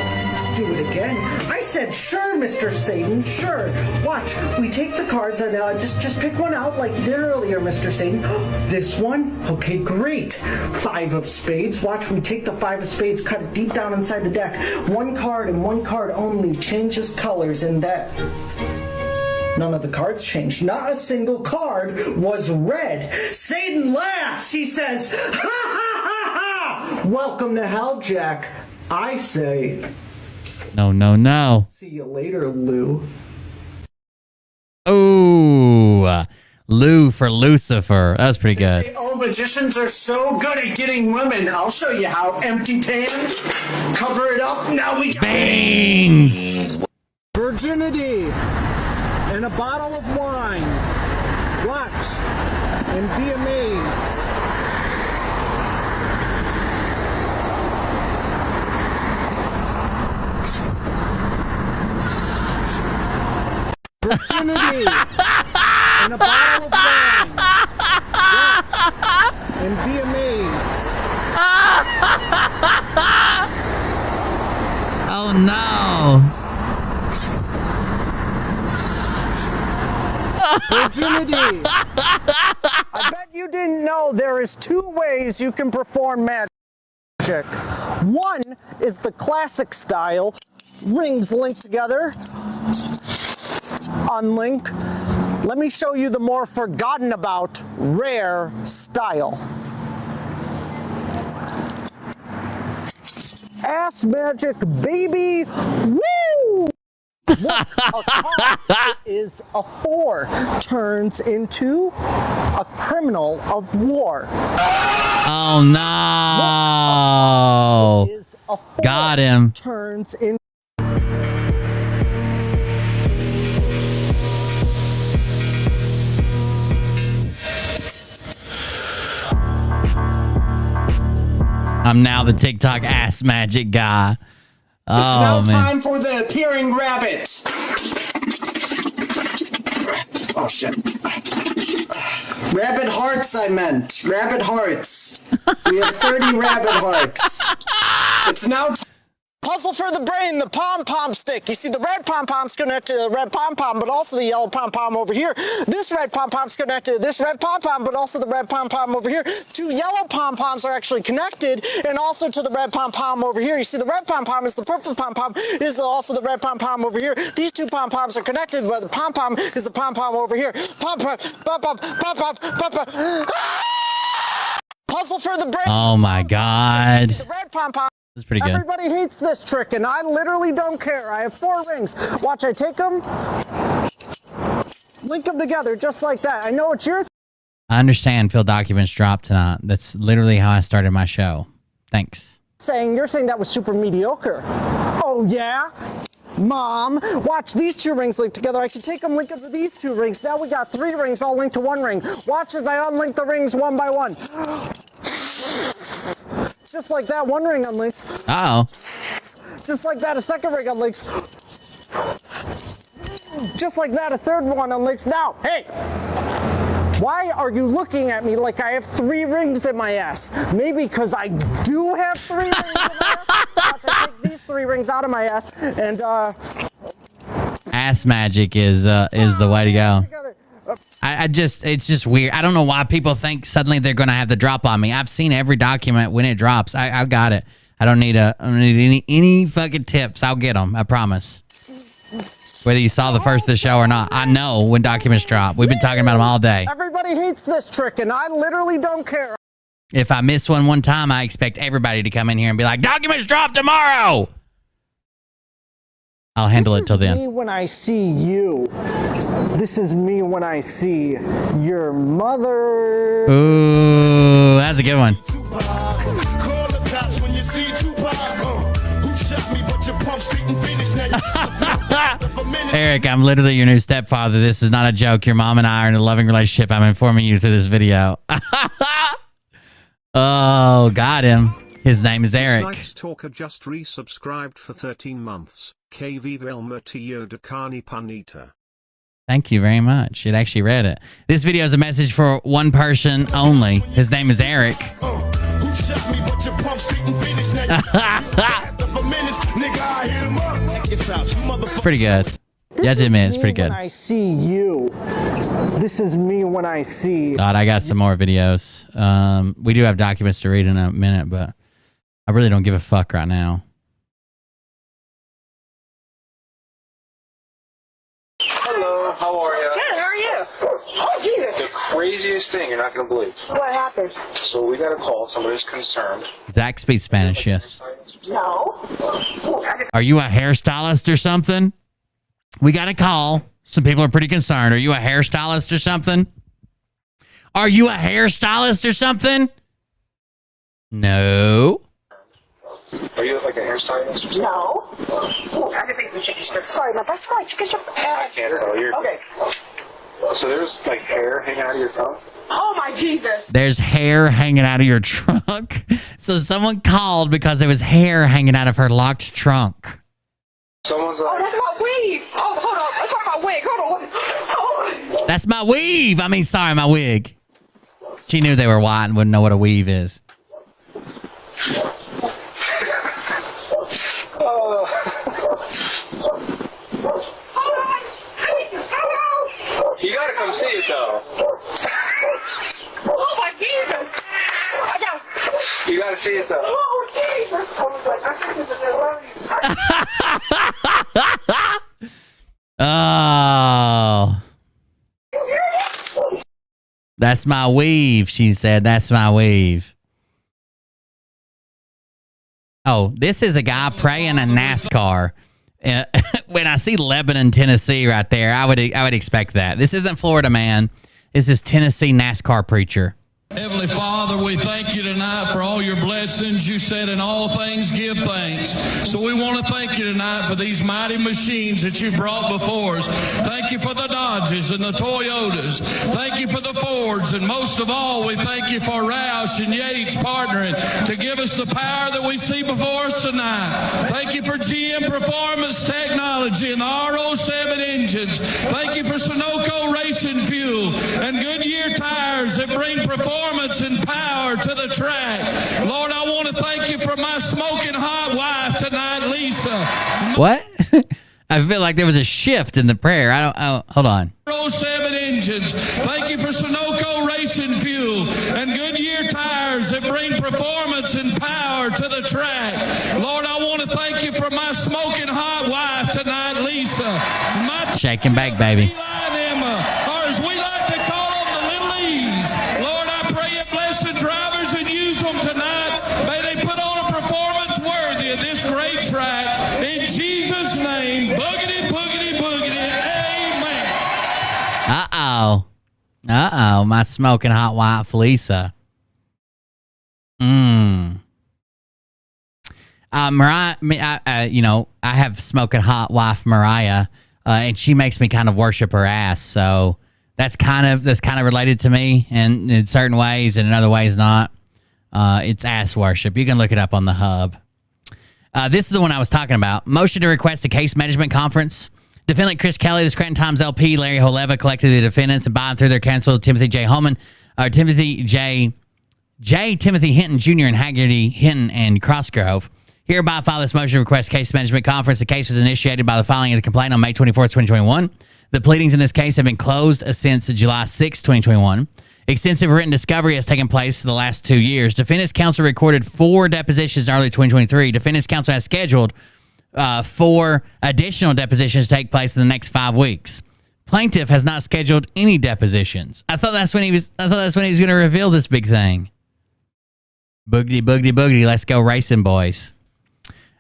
do it again. I said, sure, Mr. Satan, sure. Watch, we take the cards and just pick one out like you did earlier, Mr. Satan. This one? Okay, great. 5 of spades. Watch, we take the 5 of spades, cut it deep down inside the deck. One card and one card only changes colors, and that... None of the cards changed. Not a single card was red. Satan laughs. He says, ha ha ha ha! Welcome to hell, Jack. I say, No. see you later, Lou. Ooh. Lou for Lucifer. That was pretty good. They say, oh, magicians are so good at getting women. I'll show you how. Empty pan. Cover it up. Now we got Bangs. virginity. And a bottle of wine. Watch and be amazed. Virginity and a bottle of wine. Watch and be amazed. Oh no. Virginity. I bet you didn't know there is 2 ways you can perform magic. One is the classic style, rings linked together, unlink. Let me show you the more forgotten about, rare style. Ass magic, baby, woo! What a card is a 4 turns into a criminal of war. Oh no. Is a 4 Got him. Turns in. I'm now the TikTok ass magic guy. Oh, It's now man. time for the appearing rabbit. Oh shit. Rabbit hearts, I meant. Rabbit hearts. We have 30 rabbit hearts. It's now puzzle for the brain, the pom-pom stick. You see, the red pom-pom's connected to the red pom-pom, but also the yellow pom-pom over here. This red pom-pom's connected to this red pom-pom, but also the red pom-pom over here. Two yellow pom-poms are actually connected, and also to the red pom-pom over here. You see, the red pom-pom is the purple pom-pom, is also the red pom-pom over here. These two pom-poms are connected, but the pom-pom is the pom-pom over here. Pom-pom, pom-pom, pom-pom, pom-pom. Puzzle for the brain. Oh, my God. The red pom-pom. That's pretty good. Everybody hates this trick, and I literally don't care. I have 4 rings. Watch, I take them, link them together just like that. I know it's yours. I understand Phil documents dropped tonight. That's literally how I started my show. Thanks. You're saying that was super mediocre. Oh, yeah? Mom, watch these 2 rings link together. I can take them, link them to these 2 rings. Now we got 3 rings all linked to 1 ring. Watch as I unlink the rings one by one. Just like that, 1 ring unlinks. Uh-oh. Just like that, a 2nd ring unlinks. Just like that, a 3rd one unlinks. Now, hey! Why are you looking at me like I have 3 rings in my ass? Maybe because I do have 3 rings in my ass. Watch, I take these 3 rings out of my ass, and Ass magic is the way to go. It's just weird. I don't know why people think suddenly they're going to have the drop on me. I've seen every document when it drops. I got it. I don't need any fucking tips. I'll get them. I promise. Whether you saw the first of the show or not, I know when documents drop. We've been talking about them all day. Everybody hates this trick, and I literally don't care. If I miss one time, I expect everybody to come in here and be like, documents drop tomorrow. I'll handle it till This is then. me when I see you. This is me when I see your mother. Ooh, that's a good one. Eric, I'm literally your new stepfather. This is not a joke. Your mom and I are in a loving relationship. I'm informing you through this video. Oh, got him. His name is Eric. This talker just resubscribed for 13 months. KV Velma Tio Dakani Panita. Thank you very much. It actually read it. This video is a message for one person only. His name is Eric. Pretty good. Yeah, I admit it's pretty good. When I see you. This is me when I see. God, I got some more videos. We do have documents to read in a minute, but I really don't give a fuck right now. Hello, how are you? Good, how are you? Oh, Jesus. The craziest thing you're not going to believe. What happened? So we got a call, somebody's concerned. Zach speaks Spanish, yes. No. Are you a hairstylist or something? We got a call. Some people are pretty concerned. Are you a hairstylist or something? Are you a hairstylist or something? No. Are you like a hairstylist or something? No. I can take some chicken strips. Sorry, my best friend, chicken strips. I can't tell you. Okay. So there's like hair hanging out of your trunk? Oh, my Jesus. There's hair hanging out of your trunk. So someone called because there was hair hanging out of her locked trunk. Someone's like... Oh, that's my weave. Oh, hold on. That's not my wig. Hold on. Oh. That's my weave. I mean, sorry, my wig. She knew they were white and wouldn't know what a weave is. You gotta come see it though. Oh, my Jesus. I got... You gotta see it though. Oh, Jesus. I was like, I think this is Oh. That's my weave, she said. That's my weave. Oh, this is a guy praying in NASCAR. When I see Lebanon, Tennessee right there, I would expect that. This isn't Florida man. This is Tennessee NASCAR preacher. Heavenly Father, we thank you tonight for all your blessings. You said in all things give thanks. So we want to thank you tonight for these mighty machines that you brought before us. Thank you for the Dodges and the Toyotas. Thank you for the Fords. And most of all, we thank you for Roush and Yates partnering to give us the power that we see before us tonight. Thank you for GM Performance Technology and the R07 engines. Thank you for Sunoco Racing Fuel and Goodyear tires that bring performance and power to the track. Lord, I want to thank you for my smoking hot wife tonight, Lisa. What? I feel like there was a shift in the prayer. Hold on. 07 engines. Thank you for Sunoco Racing Fuel and Goodyear tires that bring performance and power to the track. Lord, I want to thank you for my smoking hot wife tonight, Lisa. My shake and bake, baby. Emma, or as we like to call them, the Little E's. Lord, I pray you bless the drivers and use them tonight. May they put on a performance worthy of this great track. In Jesus' name, boogity, boogity, boogity, amen. Uh-oh, my smoking hot wife, Lisa. Mariah, I have smoking hot wife, Mariah, and she makes me kind of worship her ass. So that's kind of related to me, and in certain ways, and in other ways not. It's ass worship. You can look it up on the hub. This is the one I was talking about. Motion to request a case management conference. Defendant Chris Kelly, the Scranton Times LP, Larry Holeva collected the defendants and by and through their counsel, Timothy J. Timothy Hinton Jr. and Haggerty Hinton and Crossgrove. Hereby file this motion to request case management conference. The case was initiated by the filing of the complaint on May 24th, 2021. The pleadings in this case have been closed since July 6, 2021. Extensive written discovery has taken place for the last 2 years. Defendants counsel recorded 4 depositions in early 2023. Defendants counsel has scheduled 4 additional depositions to take place in the next 5 weeks. Plaintiff has not scheduled any depositions. I thought that's when he was going to reveal this big thing. Boogity, boogity, boogity. Let's go racing, boys.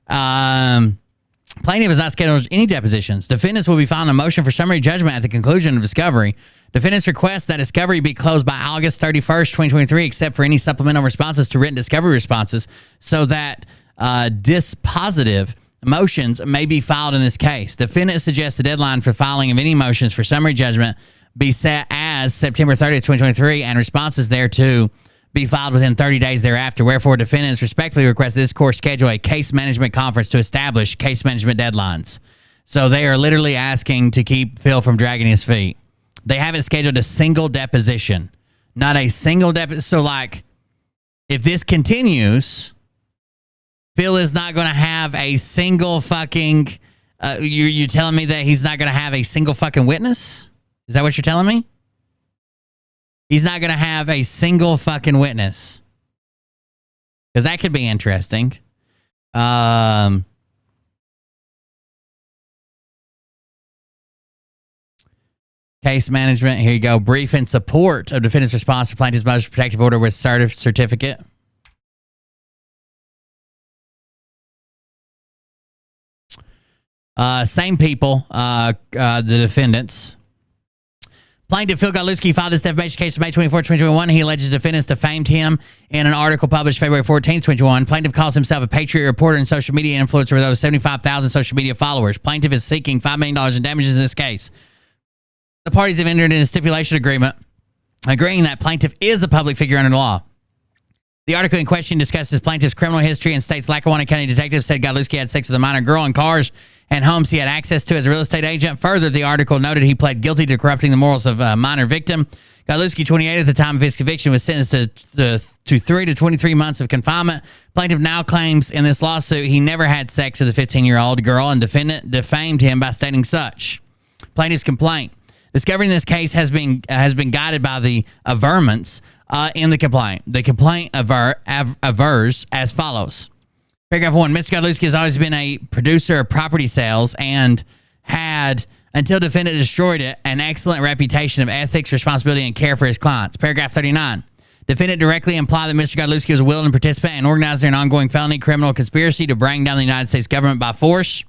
Plaintiff has not scheduled any depositions. Defendants will be filing a motion for summary judgment at the conclusion of discovery. Defendants request that discovery be closed by August 31st, 2023, except for any supplemental responses to written discovery responses, so that dispositive motions may be filed in this case. Defendant suggests the deadline for filing of any motions for summary judgment be set as September 30th, 2023, and responses thereto be filed within 30 days thereafter. Wherefore, defendants respectfully request this court schedule a case management conference to establish case management deadlines. So they are literally asking to keep Phil from dragging his feet. They haven't scheduled a single deposition. Not a single deposition. So, like, if this continues, Phil is not going to have a single fucking... you're telling me that he's not going to have a single fucking witness? Is that what you're telling me? He's not going to have a single fucking witness. Because that could be interesting. Case management. Here you go. Brief in support of defendant's response to plaintiff's motion protective order with certificate. Same people, the defendants. Plaintiff Phil Godlewski filed this defamation case on May 24, 2021. He alleges defendants defamed him in an article published February 14, 2021. Plaintiff calls himself a patriot reporter and social media influencer with over 75,000 social media followers. Plaintiff is seeking $5 million in damages in this case. The parties have entered in a stipulation agreement agreeing that plaintiff is a public figure under the law. The article in question discusses plaintiff's criminal history and states Lackawanna County detectives said Godlewski had sex with a minor girl in cars and homes he had access to as a real estate agent. Further, the article noted he pled guilty to corrupting the morals of a minor victim. Godlewski, 28 at the time of his conviction, was sentenced to 3 to 23 months of confinement. Plaintiff now claims in this lawsuit he never had sex with a 15-year-old girl, and defendant defamed him by stating such. Plaintiff's complaint. Discovery in this case has been guided by the averments in the complaint. The complaint avers as follows. Paragraph 1, Mr. Godlewski has always been a producer of property sales and had, until defendant destroyed it, an excellent reputation of ethics, responsibility, and care for his clients. Paragraph 39, defendant directly implied that Mr. Godlewski was a willing participant and organizer in an ongoing felony criminal conspiracy to bring down the United States government by force.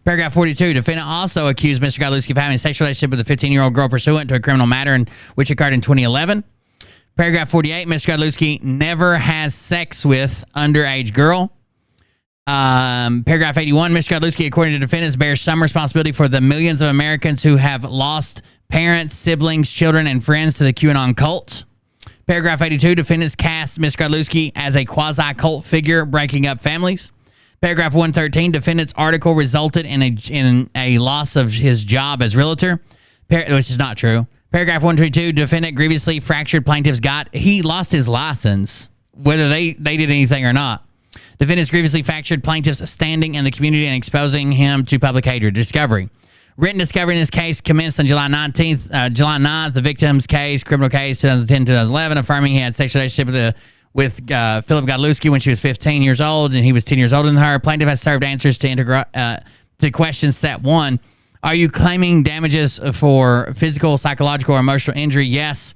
Paragraph 42, defendant also accused Mr. Godlewski of having a sexual relationship with a 15-year-old girl pursuant to a criminal matter which occurred in 2011. Paragraph 48, Mr. Godlewski never has sex with underage girl. Paragraph 81, Mr. Godlewski, according to defendants, bears some responsibility for the millions of Americans who have lost parents, siblings, children, and friends to the QAnon cult. Paragraph 82, defendants cast Mr. Godlewski as a quasi-cult figure breaking up families. Paragraph 113, defendant's article resulted in a loss of his job as realtor, which is not true. Paragraph 122, defendant grievously fractured plaintiff's he lost his license, whether they did anything or not. Defendants grievously fractured plaintiff's standing in the community and exposing him to public hatred. Discovery. Written discovery in this case commenced on July 9th, the victim's case, criminal case, 2010-2011, affirming he had sexual relationship with Philip Godlewski when she was 15 years old and he was 10 years older than her. Plaintiff has served answers to question set 1. Are you claiming damages for physical, psychological, or emotional injury? Yes.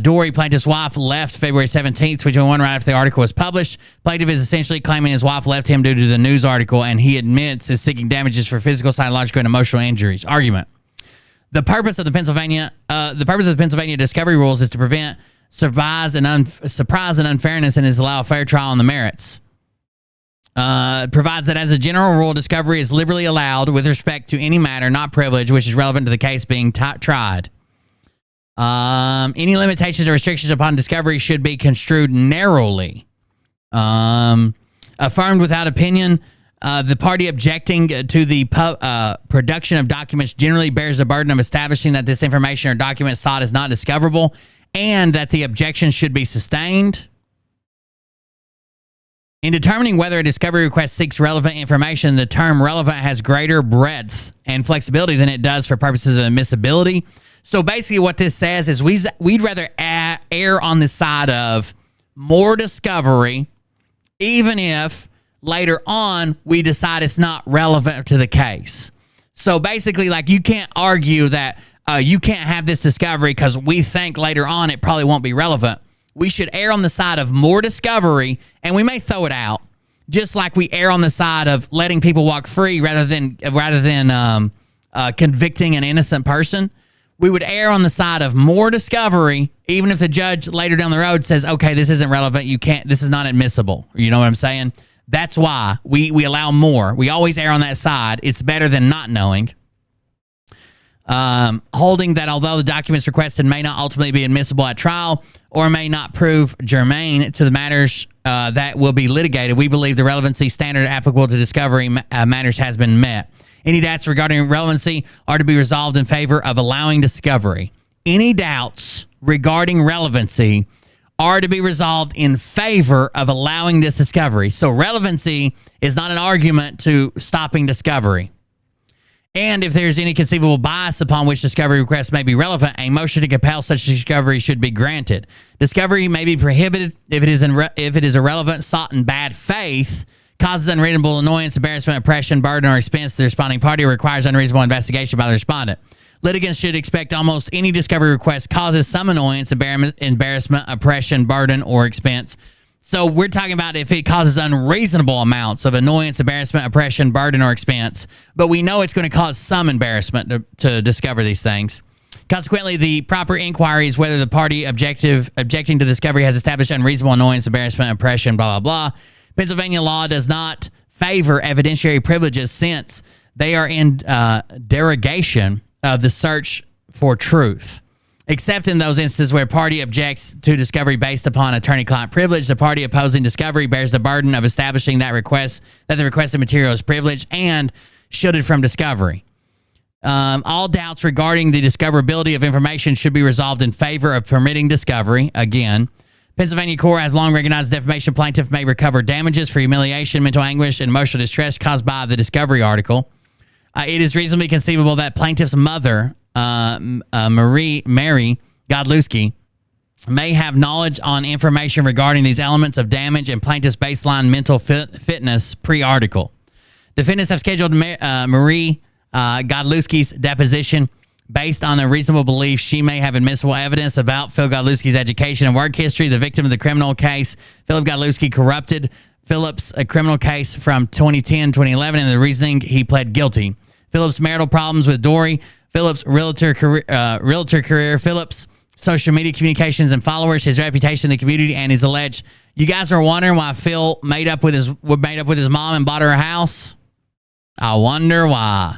Dory, plaintiff's wife, left February 17th, 2021, right after the article was published. Plaintiff is essentially claiming his wife left him due to the news article, and he admits is seeking damages for physical, psychological, and emotional injuries. Argument. The purpose of the Pennsylvania discovery rules is to prevent surprise and unfairness and is allow a fair trial on the merits. Provides that as a general rule, discovery is liberally allowed with respect to any matter not privileged, which is relevant to the case being tried. Any limitations or restrictions upon discovery should be construed narrowly. Affirmed without opinion. The party objecting to the production of documents generally bears the burden of establishing that this information or document sought is not discoverable and that the objection should be sustained. In determining whether a discovery request seeks relevant information, the term relevant has greater breadth and flexibility than it does for purposes of admissibility. So basically what this says is we'd rather err on the side of more discovery, even if later on we decide it's not relevant to the case. So basically, like, you can't argue that you can't have this discovery because we think later on it probably won't be relevant. We should err on the side of more discovery, and we may throw it out, just like we err on the side of letting people walk free rather than convicting an innocent person. We would err on the side of more discovery, even if the judge later down the road says, okay, this isn't relevant, this is not admissible. You know what I'm saying? That's why we allow more. We always err on that side. It's better than not knowing. Holding that although the documents requested may not ultimately be admissible at trial or may not prove germane to the matters that will be litigated, we believe the relevancy standard applicable to discovery matters has been met. Any doubts regarding relevancy are to be resolved in favor of allowing discovery. Any doubts regarding relevancy are to be resolved in favor of allowing this discovery. So relevancy is not an argument to stopping discovery. And if there's any conceivable bias upon which discovery requests may be relevant, a motion to compel such discovery should be granted. Discovery may be prohibited if it is irrelevant, sought in bad faith, causes unreasonable annoyance, embarrassment, oppression, burden, or expense to the responding party, or requires unreasonable investigation by the respondent. Litigants should expect almost any discovery request causes some annoyance, embarrassment, oppression, burden, or expense. So we're talking about if it causes unreasonable amounts of annoyance, embarrassment, oppression, burden, or expense, but we know it's going to cause some embarrassment to discover these things. Consequently, the proper inquiry is whether the party objecting to discovery has established unreasonable annoyance, embarrassment, oppression, blah, blah, blah. Pennsylvania law does not favor evidentiary privileges since they are in derogation of the search for truth. Except in those instances where party objects to discovery based upon attorney-client privilege, the party opposing discovery bears the burden of establishing that the requested material is privileged and shielded from discovery. All doubts regarding the discoverability of information should be resolved in favor of permitting discovery. Again, Pennsylvania court has long recognized defamation plaintiff may recover damages for humiliation, mental anguish, and emotional distress caused by the discovery article. It is reasonably conceivable that plaintiff's mother, Mary Godlewski, may have knowledge on information regarding these elements of damage and plaintiff's baseline mental fitness pre-article. Defendants have scheduled Marie Godlewski's deposition based on a reasonable belief she may have admissible evidence about Phil Godlewski's education and work history. The victim of the criminal case, Philip Godlewski, corrupted Philip's criminal case from 2010-2011, and the reasoning he pled guilty. Philip's marital problems with Dory, Philip's realtor career, Philip's social media communications and followers, his reputation in the community, and his alleged. You guys are wondering why Phil made up with his mom and bought her a house? I wonder why.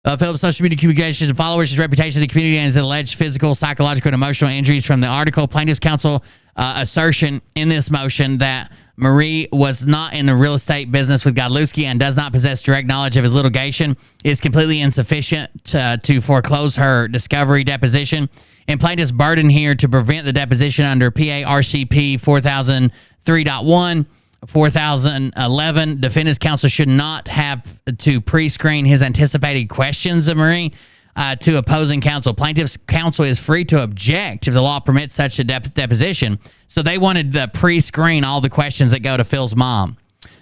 Philip's social media communications and followers, his reputation in the community, and his alleged physical, psychological, and emotional injuries from the article. Plaintiff's counsel assertion in this motion that Marie was not in the real estate business with Godlewski and does not possess direct knowledge of his litigation is completely insufficient to foreclose her discovery deposition. And plaintiff's burden here to prevent the deposition under PA RCP 4003.1. 4011, defendant's counsel should not have to pre-screen his anticipated questions of Marie to opposing counsel. Plaintiff's counsel is free to object if the law permits such a deposition. So they wanted to pre-screen all the questions that go to Phil's mom.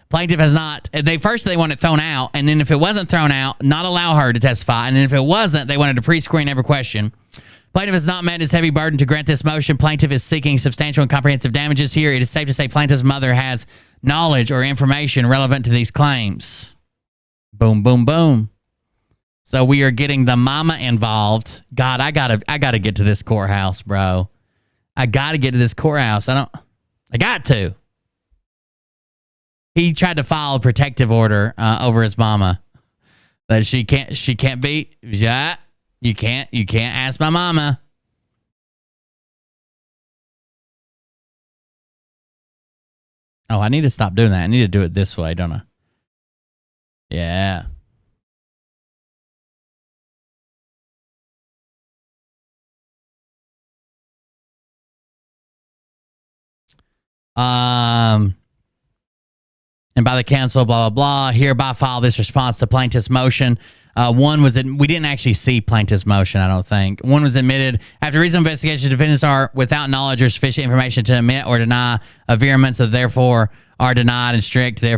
Plaintiff has not. They want it thrown out, and then if it wasn't thrown out, not allow her to testify. And then if it wasn't, they wanted to pre-screen every question. Plaintiff has not met his heavy burden to grant this motion. Plaintiff is seeking substantial and comprehensive damages here. It is safe to say plaintiff's mother has knowledge or information relevant to these claims. Boom, boom, boom. So we are getting the mama involved. God, I gotta get to this courthouse, bro. I gotta get to this courthouse. I got to. He tried to file a protective order over his mama. That she can't be. Yeah. You can't ask my mama. Oh, I need to stop doing that. I need to do it this way, don't I? Yeah. And by the counsel, blah, blah, blah, hereby file this response to plaintiff's motion. One was that we didn't actually see plaintiff's motion, I don't think. One was admitted after reasonable investigation. Defendants are without knowledge or sufficient information to admit or deny averments, so therefore are denied and strict. Their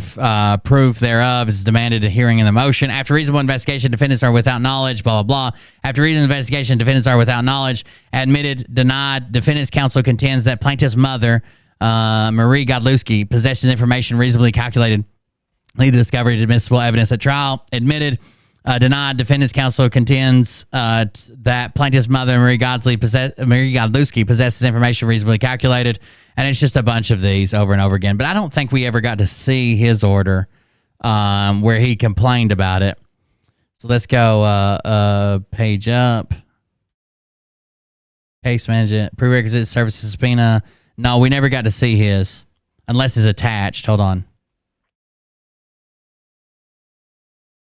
proof thereof is demanded a hearing in the motion. After reasonable investigation, defendants are without knowledge, blah, blah, blah. After reasonable investigation, defendants are without knowledge, admitted, denied. Defendants counsel contends that plaintiff's mother, Marie Godlewski, possesses information reasonably calculated, lead to discovery of admissible evidence at trial. Admitted, denied. Defendant's counsel contends that plaintiff's mother, Marie Godlewski, possesses information reasonably calculated. And it's just a bunch of these over and over again. But I don't think we ever got to see his order where he complained about it. So let's go page up. Case management, prerequisite services subpoena. No, we never got to see his unless it's attached. Hold on.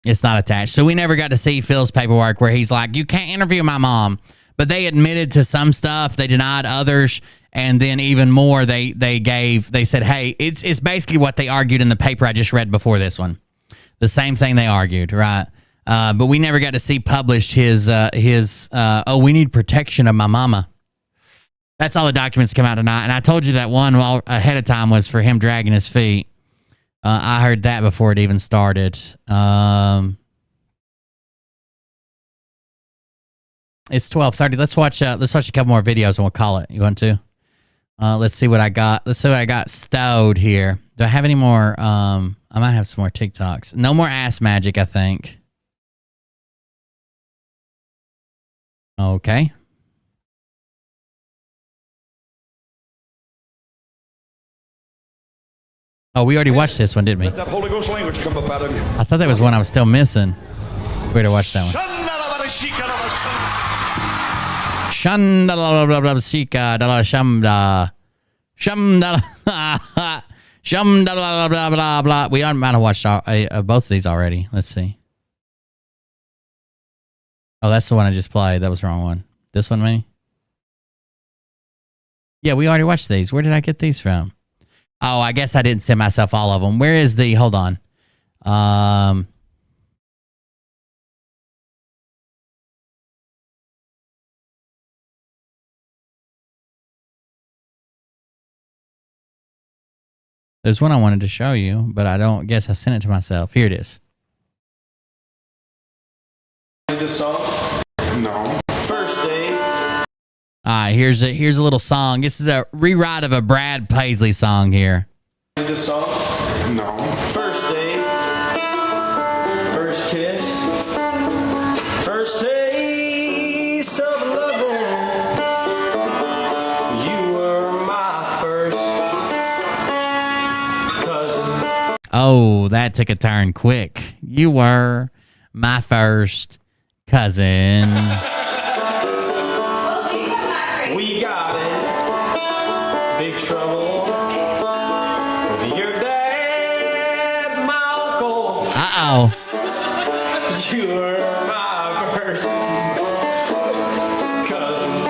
It's not attached. So we never got to see Phil's paperwork where he's like, you can't interview my mom. But they admitted to some stuff. They denied others. And then even more, they said, hey, it's basically what they argued in the paper I just read before this one. The same thing they argued, right? But we never got to see published his we need protection of my mama. That's all the documents come out tonight. And I told you that one ahead of time was for him dragging his feet. I heard that before it even started. It's 12:30. Let's watch a couple more videos and we'll call it. You want to? Let's see what I got. Let's see what I got stowed here. Do I have any more? I might have some more TikToks. No more ass magic, I think. Okay. Oh, we already watched this one, didn't we? Let that Holy Ghost language come up out of you. I thought that was one I was still missing. We better watch that one. We might have watched both of these already. Let's see. Oh, that's the one I just played. That was the wrong one. This one, maybe? Yeah, we already watched these. Where did I get these from? Oh, I guess I didn't send myself all of them. Where is the... Hold on. There's one I wanted to show you, but I don't guess I sent it to myself. Here it is. This song? No. First day. All right, here's a little song. This is a rewrite of a Brad Paisley song here. This song? No. First day. First kiss. First day. Oh, that took a turn quick. You were my first cousin. We got it. Big trouble with your dad, my uncle. Uh-oh. You were my first cousin.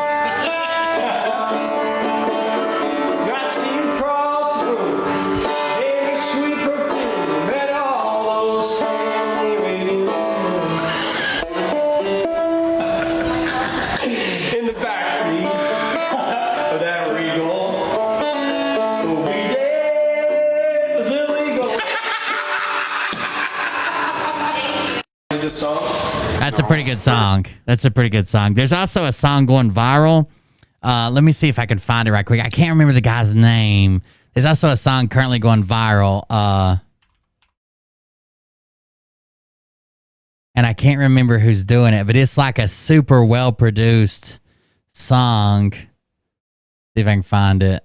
Not seen you cross the road. Very sweet perfume. Met all those family reunions. In the backseat of that Regal. What we did was illegal. This song? That's a pretty good song. That's a pretty good song. There's also a song going viral. Let me see if I can find it right quick. I can't remember the guy's name. There's also a song currently going viral. And I can't remember who's doing it, but it's like a super well-produced song. See if I can find it.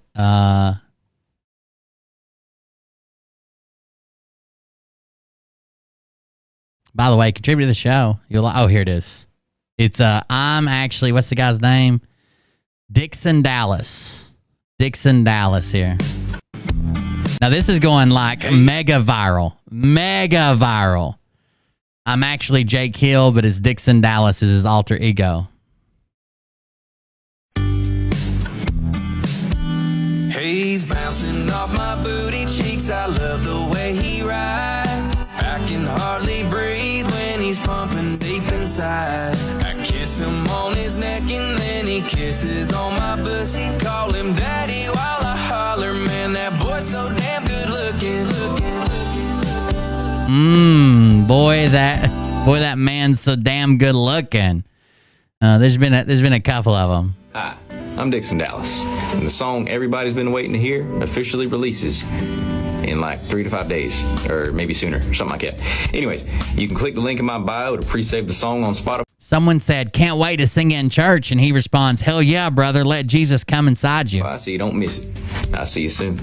By the way, contribute to the show. Oh, here it is. It's I'm actually, what's the guy's name? Dixon Dallas. Dixon Dallas here. Now this is going like mega viral. Mega viral. I'm actually Jake Hill, but it's Dixon Dallas is his alter ego. He's bouncing off my booty cheeks. I love the way he rides. I can hardly breathe when he's pumping deep inside. I kiss him on his neck and then he kisses on my pussy. Call him daddy while I holler, man, that boy's so damn good looking. Boy, that man's so damn good looking. There's been a couple of them. Hi, I'm Dixon Dallas, and the song everybody's been waiting to hear officially releases in like 3 to 5 days, or maybe sooner, or something like that. Anyways, you can click the link in my bio to pre-save the song on Spotify. Someone said, can't wait to sing it in church, and he responds, hell yeah, brother, let Jesus come inside you. So you don't miss it. I'll see you soon.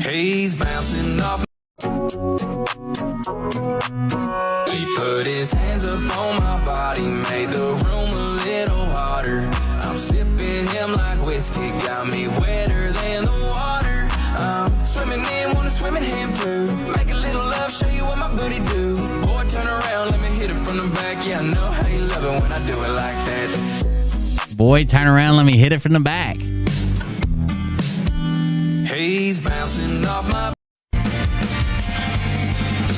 He's bouncing off. He put his hands up on my body, made the room a little hotter. I'm sipping him like whiskey, got me wetter than the water. I'm swimming in, wanna swim in him too. Make a little love, show you what my booty do. Boy, turn around, let me hit it from the back. Yeah, I know how you love it when I do it like that. Boy, turn around, let me hit it from the back. He's bouncing off my. He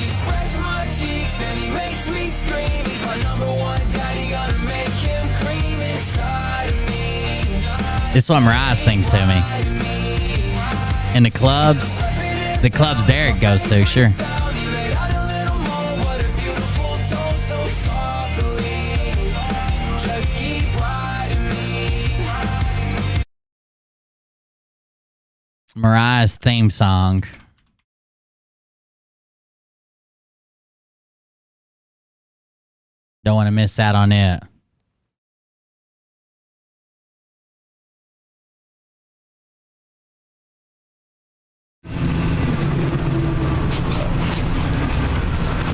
spreads my cheeks and he makes me scream. He's my number one daddy, gonna make him cream inside of me. This is what Mariah sings to me. In the clubs Derek goes to, sure. Mariah's theme song. Don't want to miss out on it.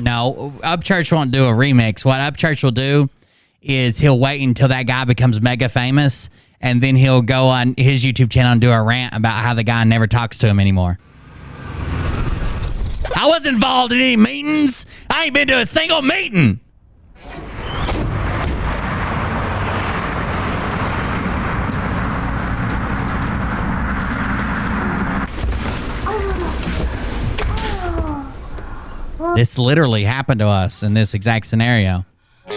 No, Upchurch won't do a remix. What Upchurch will do is he'll wait until that guy becomes mega famous, and then he'll go on his YouTube channel and do a rant about how the guy never talks to him anymore. I wasn't involved in any meetings. I ain't been to a single meeting. This literally happened to us in this exact scenario. I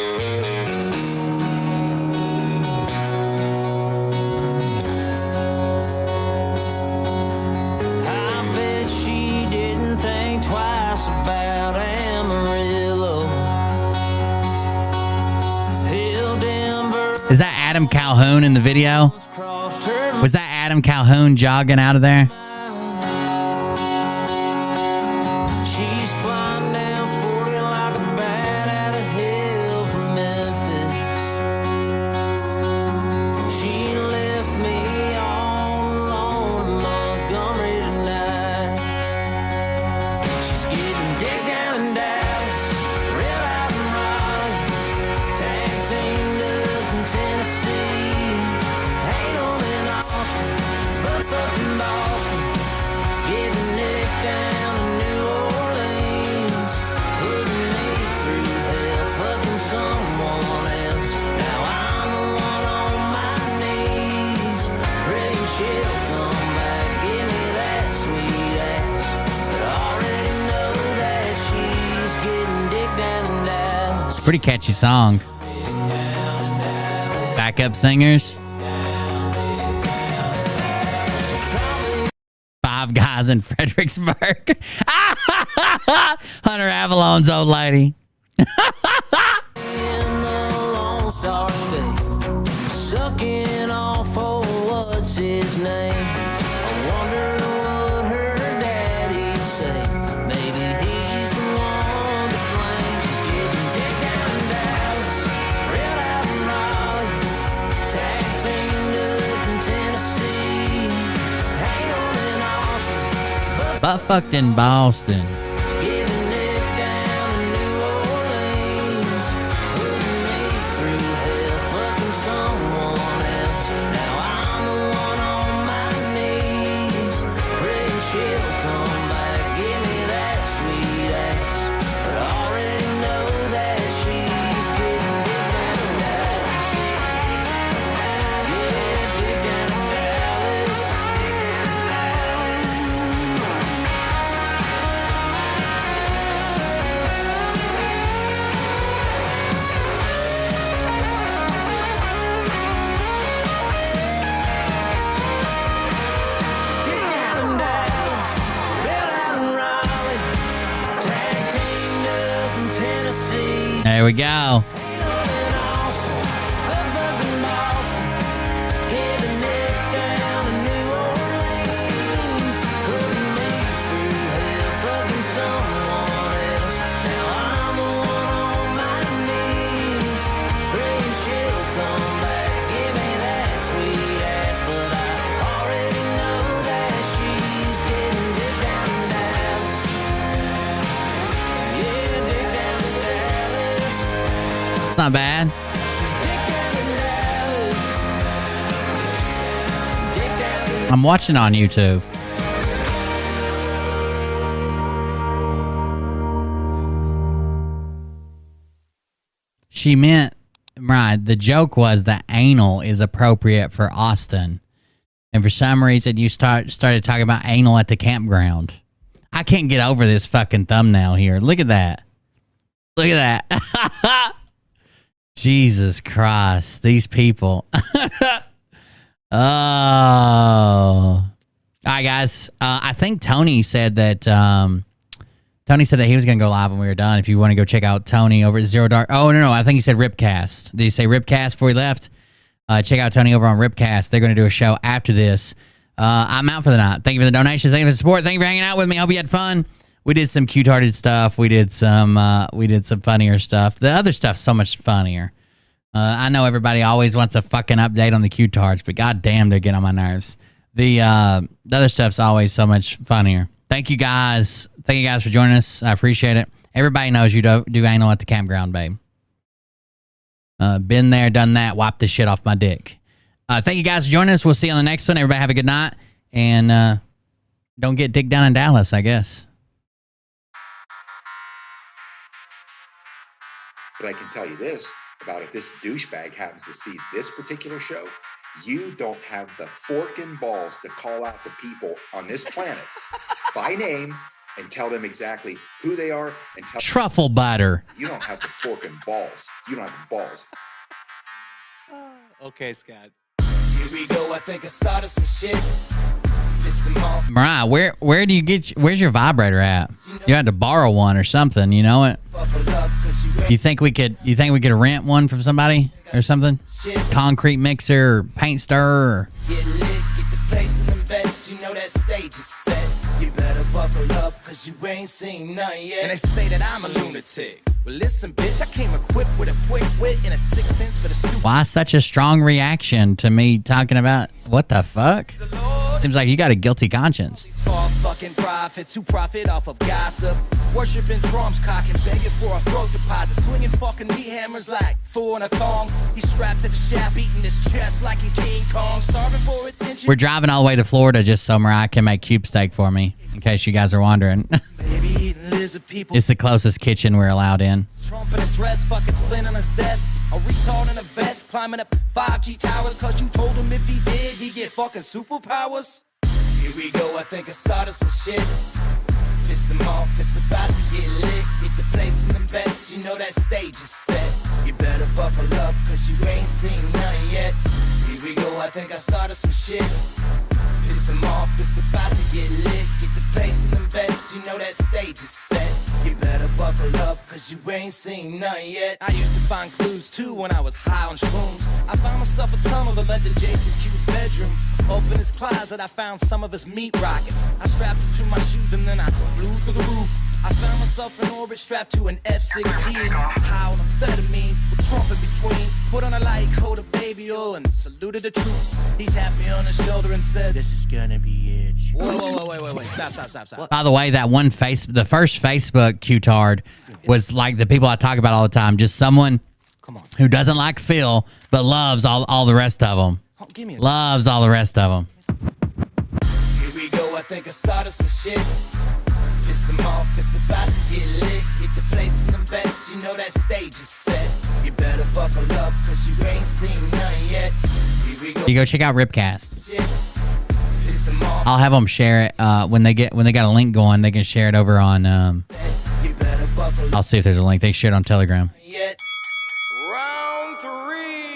bet she didn't think twice about Amarillo. Is that Adam Calhoun in the video? Was that Adam Calhoun jogging out of there? She's flying down 40 like a bat out of hell from Memphis. She left me all alone in Montgomery tonight. She's Pretty catchy song. Backup singers. 5 guys in Fredericksburg. Hunter Avalon's old lady. Sucking off, oh, what's his name? I wonder what her daddy'd say. Maybe he's the one to blame. She's getting dick down in Dallas, real out in Raleigh, tag teamed up in Tennessee, hang on in Austin, Butt fucked in Boston. giving it down in New Orleans, putting me through hell, fucking someone else. Now I'm the one on my knees, praying she'll come back, give me that sweet ass. But I already know that she's getting dick down in Dallas. Yeah, dick down in Dallas. Dick down in Dallas, built out in Raleigh, tag teamed up in Tennessee. There we go. It's not bad. I'm watching on YouTube. She meant, right, the joke was that anal is appropriate for Austin. And for some reason, you started talking about anal at the campground. I can't get over this fucking thumbnail here. Look at that. Look at that. Jesus Christ. These people. Oh. All right, guys. I think Tony said that he was going to go live when we were done. If you want to go check out Tony over at Zero Dark. Oh, no. I think he said Ripcast. Did he say Ripcast before he left? Check out Tony over on Ripcast. They're going to do a show after this. I'm out for the night. Thank you for the donations. Thank you for the support. Thank you for hanging out with me. Hope you had fun. We did some cute-hearted stuff. We did some funnier stuff. The other stuff's so much funnier. I know everybody always wants a fucking update on the cute-tards, but goddamn, they're getting on my nerves. The other stuff's always so much funnier. Thank you guys. Thank you guys for joining us. I appreciate it. Everybody knows you do anal at the campground, babe. Been there, done that. Wipe the shit off my dick. Thank you guys for joining us. We'll see you on the next one. Everybody have a good night. And don't get dick down in Dallas, I guess. But I can tell you this about if this douchebag happens to see this particular show, you don't have the fork and balls to call out the people on this planet by name and tell them exactly who they are and tell Truffle butter. You don't have the fork and balls. You don't have the balls. Okay, Scott. Here we go. I think I started some shit. Mariah, where do you get? Where's your vibrator at? You had to borrow one or something. You know it. You think we could rent one from somebody or something? Concrete mixer, or paint stirrer. Get lit, get the place in the beds. You know that stage is set. You better buckle up, cause you ain't seen none yet. And they say that I'm a lunatic. Well, listen, bitch, I came equipped with a quick wit and a 6 cents for the stupid. Why such a strong reaction to me talking about what the fuck? Seems like you got a guilty conscience. False fucking prophets who profit off of gossip. Worshiping drums, cocking, begging for a throat deposit. Swinging fucking meat hammers like four in a thong. He's strapped to the shaft, eating his chest like he's King Kong. Starving for attention. We're driving all the way to Florida just so Mariah can make cube steak for me, in case you guys are wondering. It's the closest kitchen we're allowed in. Trump in a dress, fucking Flynn on his desk. A retard in a vest, climbing up 5G towers. Cause you told him if he did, he'd get fucking superpowers. Here we go. I think I started some shit. Piss them off, it's about to get lit. Get the place in them bets, you know that stage is set. You better buckle up, cause you ain't seen none yet. Here we go, I think I started some shit. Piss them off, it's about to get lit. Get the place in them bets, you know that stage is set. You better buckle up, cause you ain't seen none yet. I used to find clues too when I was high on shrooms. I found myself a tunnel that led to Jason Q's bedroom. Open his closet, I found some of his meat rockets. I strapped it to my shoes and then I flew through the roof. I found myself in orbit strapped to an F-16. High on amphetamine, with Trump in between. Put on a light coat of baby oil and saluted the troops. He tapped me on the shoulder and said, "This is gonna be it." Whoa, wait. Stop. By the way, that one the first Facebook Q-tard was like the people I talk about all the time. Just someone who doesn't like Phil, but loves all the rest of them. Loves all the rest of them. Here we go, I think I started some shit. Piss them off, it's about to get lit. Get the place in them bets, you know that stage is set. You better buckle up, cause you ain't seen none yet. Here we go. You go check out Ripcast. Piss them off. I'll have them share it when they got a link going. They can share it over on. You better buckle up. I'll see if there's a link. They share it on Telegram. Yet.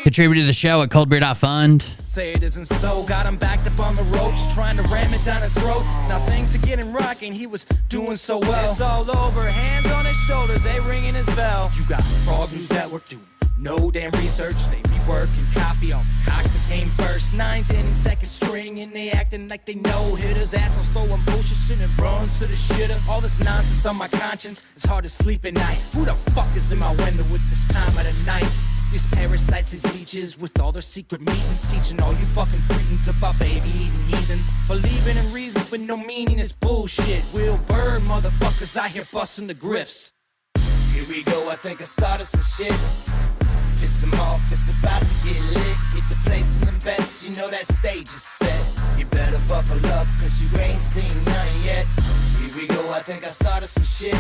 Contribute to the show at coldbeer.fund. Say it isn't so. Got him backed up on the ropes, trying to ram it down his throat. Now things are getting rocking. He was doing so well. It's all over. Hands on his shoulders, they ringing his bell. You got Frog News Network doing no damn research. They rework and copy on Cox that came first. 9th inning, second string, and they acting like they know hitters. Ass on slow and bullshit and runs to the shitter. All this nonsense on my conscience. It's hard to sleep at night. Who the fuck is in my window with this time of the night? These parasites, these leeches, with all their secret meetings, teaching all you fucking cretins about baby-eating heathens. Believing in reasons with no meaning is bullshit. Will Bird motherfuckers out here busting the grifts. Here we go, I think I started some shit. Piss them off, it's about to get lit. Get the place in them bets, you know that stage is set. You better buckle up, cause you ain't seen none yet. Here we go, I think I started some shit.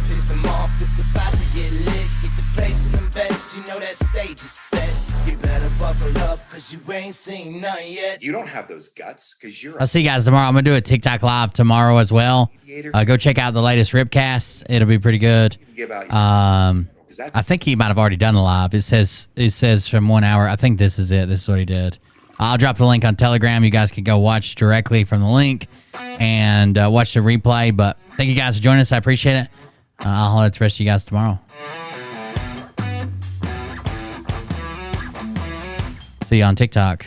Piss them off, it's about to get lit. Get the place in them bets, you know that stage is set. You better buckle up, cause you ain't seen none yet. You don't have those guts, because you're... I'll see you guys tomorrow. I'm going to do a TikTok live tomorrow as well. Go check out the latest Ripcast. It'll be pretty good. I think he might have already done the live. It says from 1 hour. I think this is it. This is what he did. I'll drop the link on Telegram. You guys can go watch directly from the link and watch the replay. But thank you guys for joining us. I appreciate it. I'll holler at the rest of you guys tomorrow. See you on TikTok.